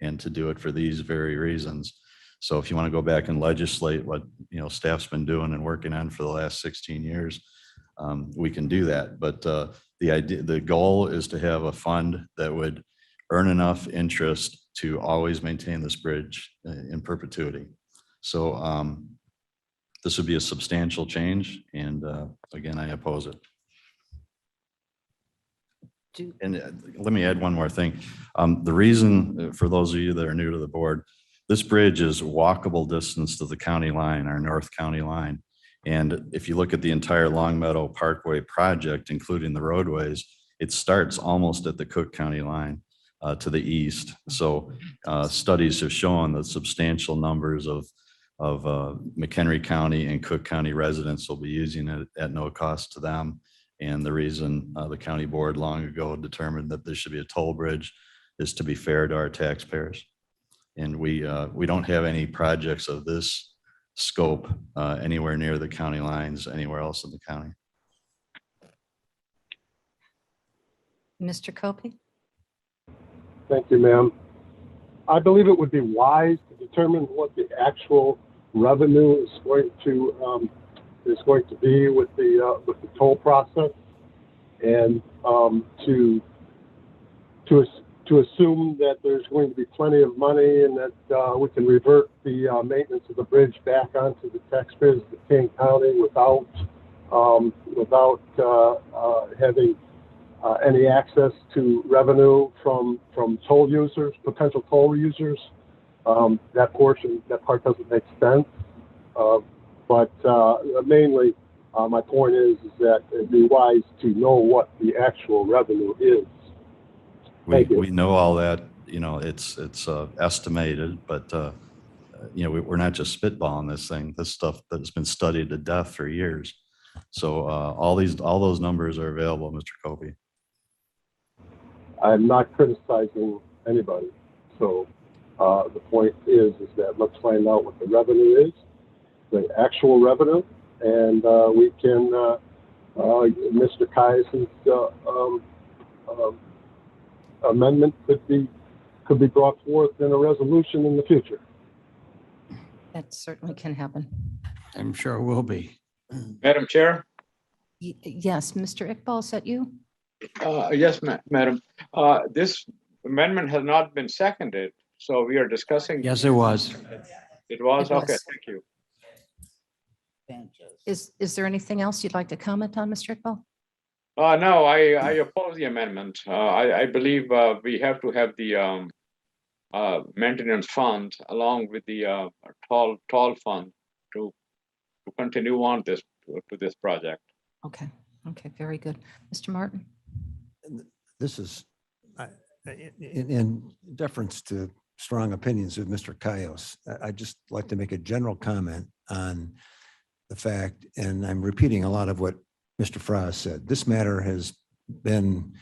and to do it for these very reasons. So if you want to go back and legislate what, staff's been doing and working on for the last 16 years, we can do that. But the goal is to have a fund that would earn enough interest to always maintain this bridge in perpetuity. So this would be a substantial change. And again, I oppose it. And let me add one more thing. The reason, for those of you that are new to the board, this bridge is walkable distance to the county line, our north county line. And if you look at the entire Long Meadow Parkway project, including the roadways, it starts almost at the Cook County line to the east. So studies have shown that substantial numbers of McHenry County and Cook County residents will be using it at no cost to them. And the reason the county board long ago determined that this should be a toll bridge is to be fair to our taxpayers. And we don't have any projects of this scope anywhere near the county lines, anywhere else in the county. Mr. Copey? Thank you, ma'am. I believe it would be wise to determine what the actual revenue is going to be with the toll process, and to assume that there's going to be plenty of money and that we can revert the maintenance of the bridge back onto the taxpayers of Kane County without having any access to revenue from toll users, potential toll users. That part doesn't make sense. But mainly, my point is that it'd be wise to know what the actual revenue is. We know all that, it's estimated, but we're not just spitballing this thing. This stuff that's been studied to death for years. So all those numbers are available, Mr. Copey. I'm not criticizing anybody. So the point is that let's find out what the revenue is, the actual revenue, and we can, Mr. Kai's amendment could be brought forth in a resolution in the future. That certainly can happen. I'm sure it will be. Madam Chair? Yes, Mr. Iqbal, is that you? Yes, Madam. This amendment has not been seconded, so we are discussing. Yes, it was. It was? It was. Okay, thank you. Is there anything else you'd like to comment on, Mr. Iqbal? No, I oppose the amendment. I believe we have to have the maintenance fund along with the tall fund to continue on to this project. Okay, okay, very good. Mr. Martin? This is in deference to strong opinions of Mr. Cayos. I'd just like to make a general comment on the fact, and I'm repeating a lot of what Mr. Frost said. This matter has been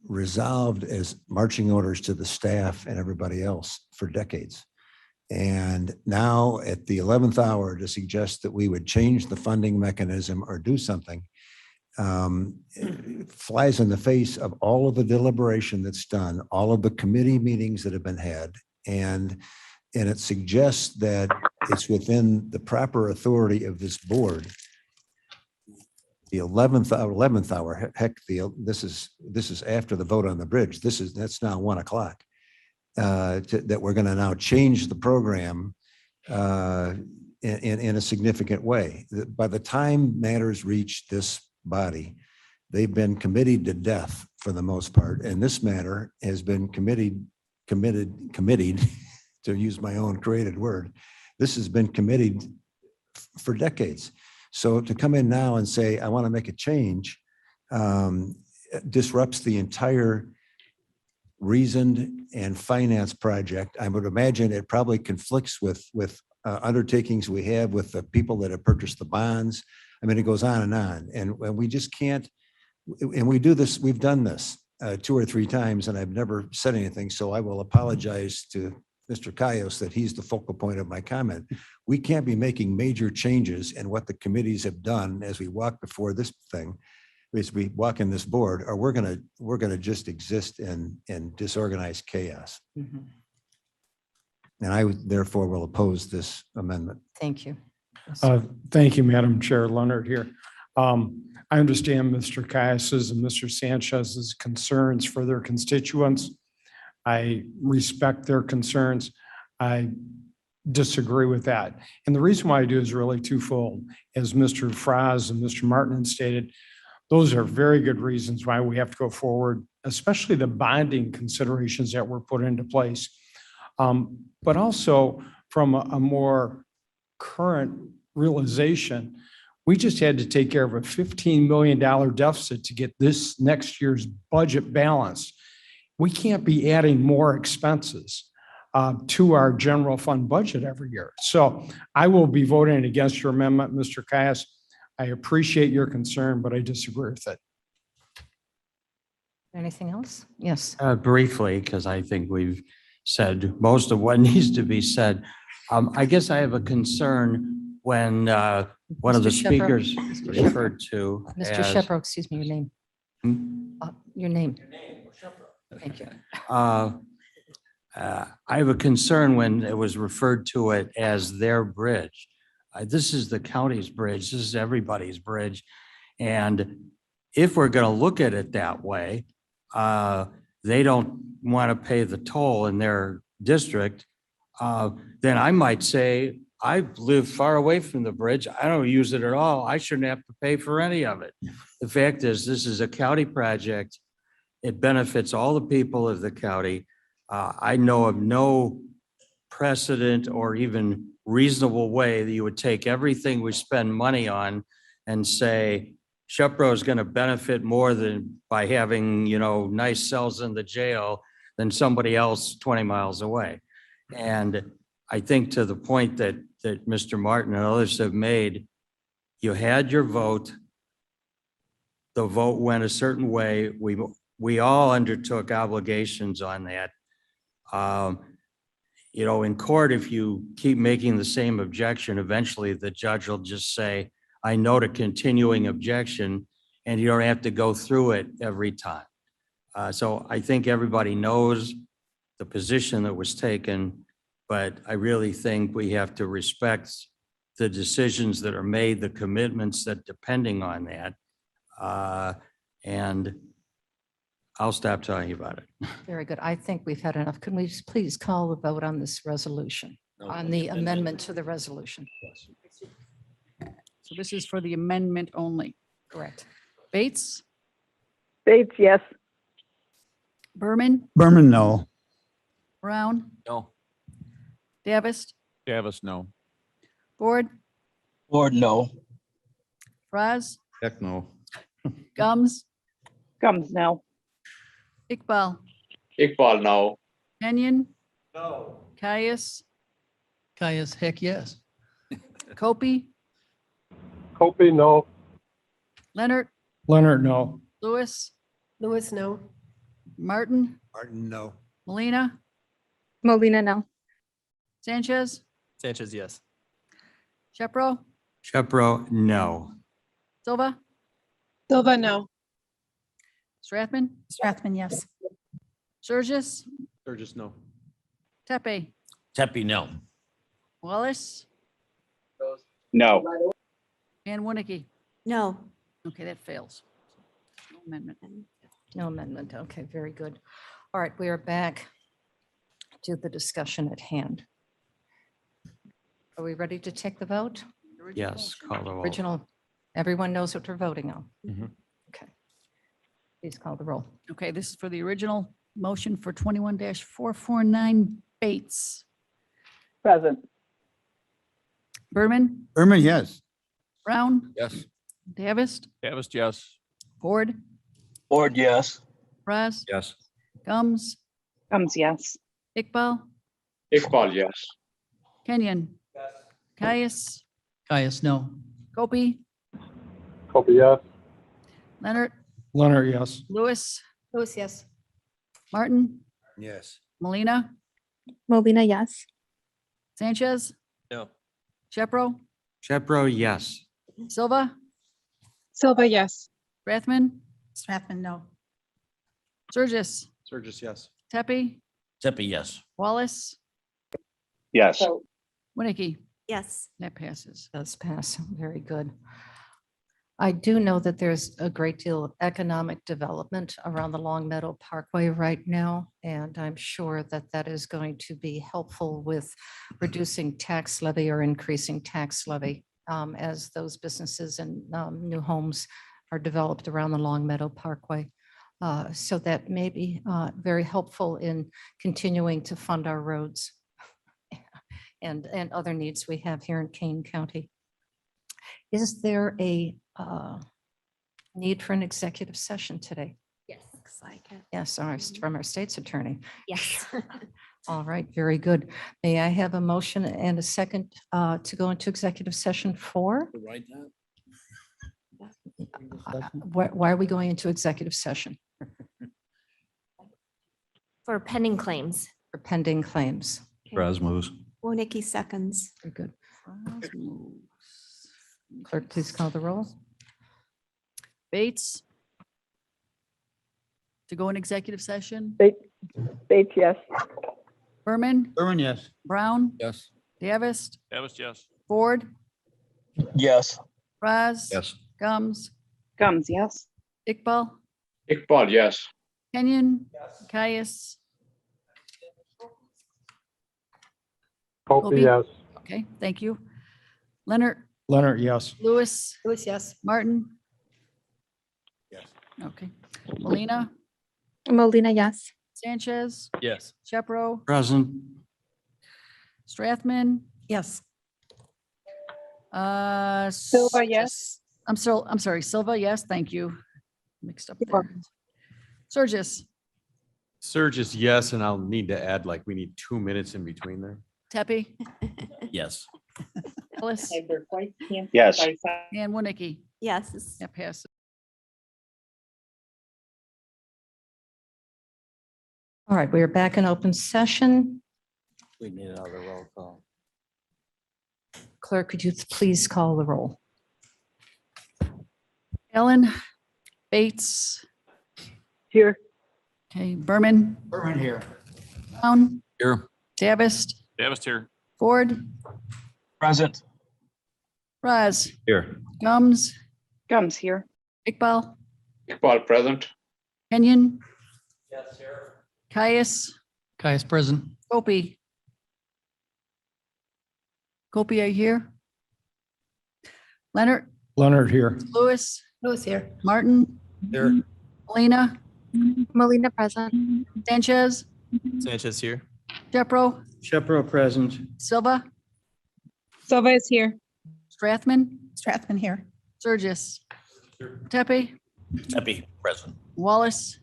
resolved as marching orders to the staff and everybody else for decades. And now at the 11th hour to suggest that we would change the funding mechanism or do something flies in the face of all of the deliberation that's done, all of the committee meetings that have been had. And it suggests that it's within the proper authority of this board. The 11th hour, heck, this is after the vote on the bridge. That's now 1 o'clock. That we're going to now change the program in a significant way. By the time matters reach this body, they've been committed to death for the most part, and this matter has been committed to use my own created word. This has been committed for decades. So to come in now and say, I want to make a change, disrupts the entire reasoned and financed project. I would imagine it probably conflicts with undertakings we have with the people that have purchased the bonds. I mean, it goes on. And we just can't, and we do this, we've done this 2 or 3 times and I've never said anything. So I will apologize to Mr. Cayos that he's the focal point of my comment. We can't be making major changes in what the committees have done as we walk before this thing, as we walk in this board, or we're gonna just exist in disorganized chaos. Mm-hmm. And I therefore will oppose this amendment. Thank you. Thank you, Madam Chair. Leonard here. I understand Mr. Cayas's and Mr. Sanchez's concerns for their constituents. I respect their concerns. I disagree with that. And the reason why I do is really twofold. As Mr. Fraz and Mr. Martin stated, those are very good reasons why we have to go forward, especially the bonding considerations that were put into place. But also from a more current realization, we just had to take care of a $15 million deficit to get this next year's budget balanced. We can't be adding more expenses to our general fund budget every year. So I will be voting against your amendment, Mr. Cayas. I appreciate your concern, but I disagree with it. Anything else? Yes. Briefly, because I think we've said most of what needs to be said. I guess I have a concern when one of the Mr. Shepro, speakers Mr. referred to Mr. as, Shepro, excuse me, your name. Your name. Thank you. I have a concern when it was referred to it as their bridge. This is the county's bridge. This is everybody's bridge. And if we're going to look at it that way, they don't want to pay the toll in their district, then I might say, I live far away from the bridge. I don't use it at all. I shouldn't have to pay for any of it. The fact is, this is a county project. It benefits all the people of the county. I know of no precedent or even reasonable way that you would take everything we spend money on and say, Shepro is going to benefit more than by having, nice cells in the jail than somebody else 20 miles away. And I think to the point that Mr. Martin and others have made, you had your vote. The vote went a certain way. We all undertook obligations on that. In court, if you keep making the same objection, eventually the judge will just say, I note a continuing objection, and you don't have to go through it every time. So I think everybody knows the position that was taken, but I really think we have to respect the decisions that are made, the commitments that depending on that. And I'll stop talking about it. Very good. I think we've had enough. Can we just please call the vote on this resolution, on the amendment to the resolution? So this is for the amendment only. Correct. Bates, Bates, yes. Berman, Berman, no. Brown, No. Davis, Davis, no. Ford, Ford, no. Fraz, Heck, no. Gums, Gums, no. Iqbal, Iqbal, no. Kenyon. No. Caius, Caius, heck, yes. Copy, Kopi, no. Leonard, Leonard, no. Lewis, Lewis, no. Martin, Martin, no. Molina, Molina, no. Sanchez, Sanchez, yes. Shepro, Shepro, no. Silva, Silva, no. Strathman, Strathman, yes. Surges, Sturgis, no. Tepe, Tepe, no. Wallace, No. and Winnicke. No. Okay, that fails. No amendment. No amendment. Okay, very good. All right, we are back to the discussion at hand. Are we ready to take the vote? Yes, call the roll. Original, everyone knows what we're voting on. Mhm. Okay. Please call the roll. Okay, this is for the original motion for 21-449 Bates. Present. Berman, Berman, yes. Brown, Yes. Davis, Davis, yes. Ford, Ford, yes. Fraz, Yes. Gums, Gums, yes. Iqbal, Iqbal, yes. Kenyon. Caius, Caius, no. Copy, Kopi, yes. Leonard, Leonard, yes. Lewis, Lewis, yes. Martin, Yes. Molina, Molina, yes. Sanchez, No. Shepro, Shepro, yes. Silva, Silva, yes. Strathman, Strathman, no. Surges, Sturgis, yes. Tepe, Tepe, yes. Wallace, Yes. Winnicke. Yes. That passes. Does pass. Very good. I do know that there's a great deal of economic development around the Long Meadow Parkway right now, and I'm sure that that is going to be helpful with reducing tax levy or increasing tax levy as those businesses and new homes are developed around the Long Meadow Parkway. So that may be very helpful in continuing to fund our roads and other needs we have here in Kane County. Is there a need for an executive session today? Yes. Looks like it. Yes, from our state's attorney. Yes. All right, very good. May I have a motion and a second to go into executive session for? Right now. Why are we going into executive session? For pending claims. For pending claims. Raz moves. Winnicke seconds. Very good. Clerk, please call the roll. Bates. To go in executive session. Bates, yes. Berman, Berman, yes. Brown, Yes. Davis, Davis, yes. Ford, Yes. Fraz. Yes. Gums, Gums, yes. Iqbal, Iqbal, yes. Kenyon, Caius. Kopi, yes. Okay, thank you. Leonard, Leonard, yes. Lewis, Lewis, yes. Martin. Yes. Okay. Molina, Molina, yes. Sanchez, Yes. Shepro, Present. Strathman. Yes. Silva, yes. I'm sorry, Silva, yes, thank you. Mixed up there. Surges, Sturgis, yes, and I'll need to add, like, we need 2 minutes in between there. Tepe, Yes. Ellis, Yes. and Winnicke. Yes. That passes. All right, we are back in open session. We need another roll call. Clerk, could you please call the roll? Ellen, Bates, Here. Okay, Berman, Berman here. Brown, Here. Davis, Davis here. Ford, Present. Raz, Here. Gums, Gums here. Iqbal, Iqbal present. Kenyon. Yes, sir. Caius, Caius present. Gopi. Gopi, are you here? Leonard, Leonard here. Lewis, Lewis here. Martin, Here. Molina, Molina present. Sanchez, Sanchez here. Jepro, Shepro present. Silva, Silva is here. Strathman, Strathman here. Surgis, Tepe, Tepe, present. Wallace,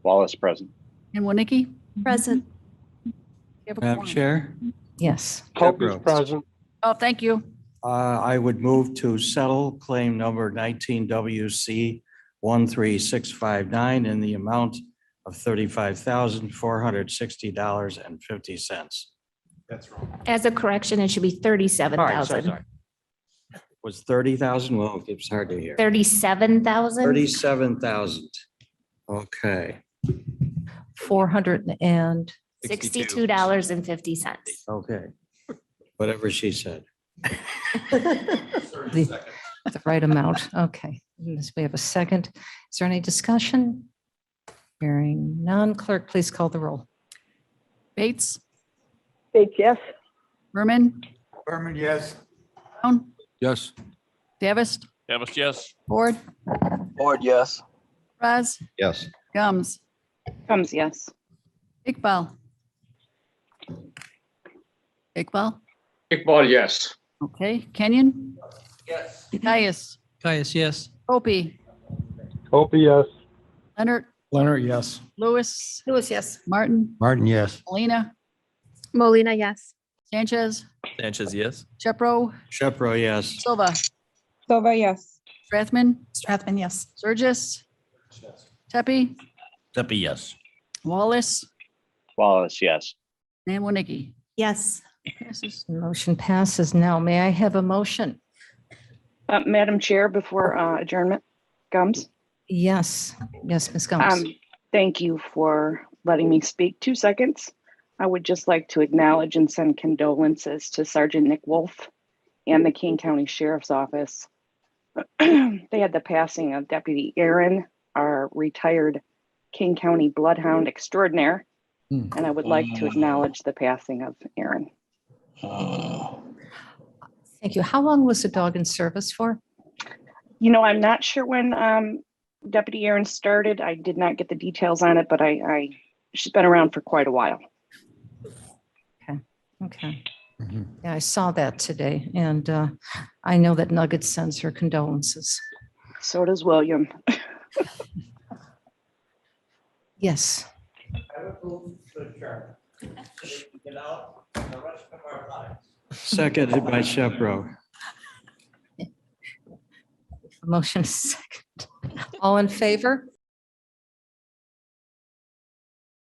Wallace present. and Winnicki. Present. You have a Madam quorum. Chair? Yes. Hope is Shepro. present. Oh, thank you. I would move to settle claim number 19 WC 13659 in the amount of $35,460.50. That's wrong. As a correction, it should be 37,000. Sorry. Was 30,000? Well, it's hard to hear. 37,000? 37,000. Okay, $62.50. okay. Whatever she said. The right amount. Okay. Yes, we have a second. Is there any discussion? Hearing none. Clerk, please call the roll. Bates, Bates, yes. Berman, Berman, yes. Brown, Yes. Davis, Davis, yes. Ford, Ford, yes. Raz, Yes. Gums, Gums, yes. Iqbal. Iqbal, Iqbal, yes. okay, Kenyon? Yes. Caius, Caius, yes. Gopi, Hope, yes. Leonard, Leonard, yes. Lewis, Lewis, yes. Martin, Martin, yes. Molina, Molina, yes. Sanchez, Sanchez, yes. Jepro, Shepro, yes. Silva, Silva, yes. Strathman, Strathman, yes. Surgis, Tepe, Tepe, yes. Wallace, Wallace, yes. and Winnicki. Yes. Passes. Motion passes. Now, may I have a motion? Madam Chair, before adjournment, Gums. Yes. Yes, Ms. Gomes. Thank you for letting me speak 2 seconds. I would just like to acknowledge and send condolences to Sergeant Nick Wolf and the Kane County Sheriff's Office. They had the passing of Deputy Aaron, our retired Kane County Bloodhound extraordinaire, and I would like to acknowledge the passing of Aaron. Thank you. How long was the dog in service for? You know, I'm not sure when Deputy Aaron started. I did not get the details on it, but she's been around for quite a while. Okay. Yeah, I saw that today, and I know that Nugget sends her condolences. So does William. Yes. Seconded by Shepro. Motion is second. All in favor?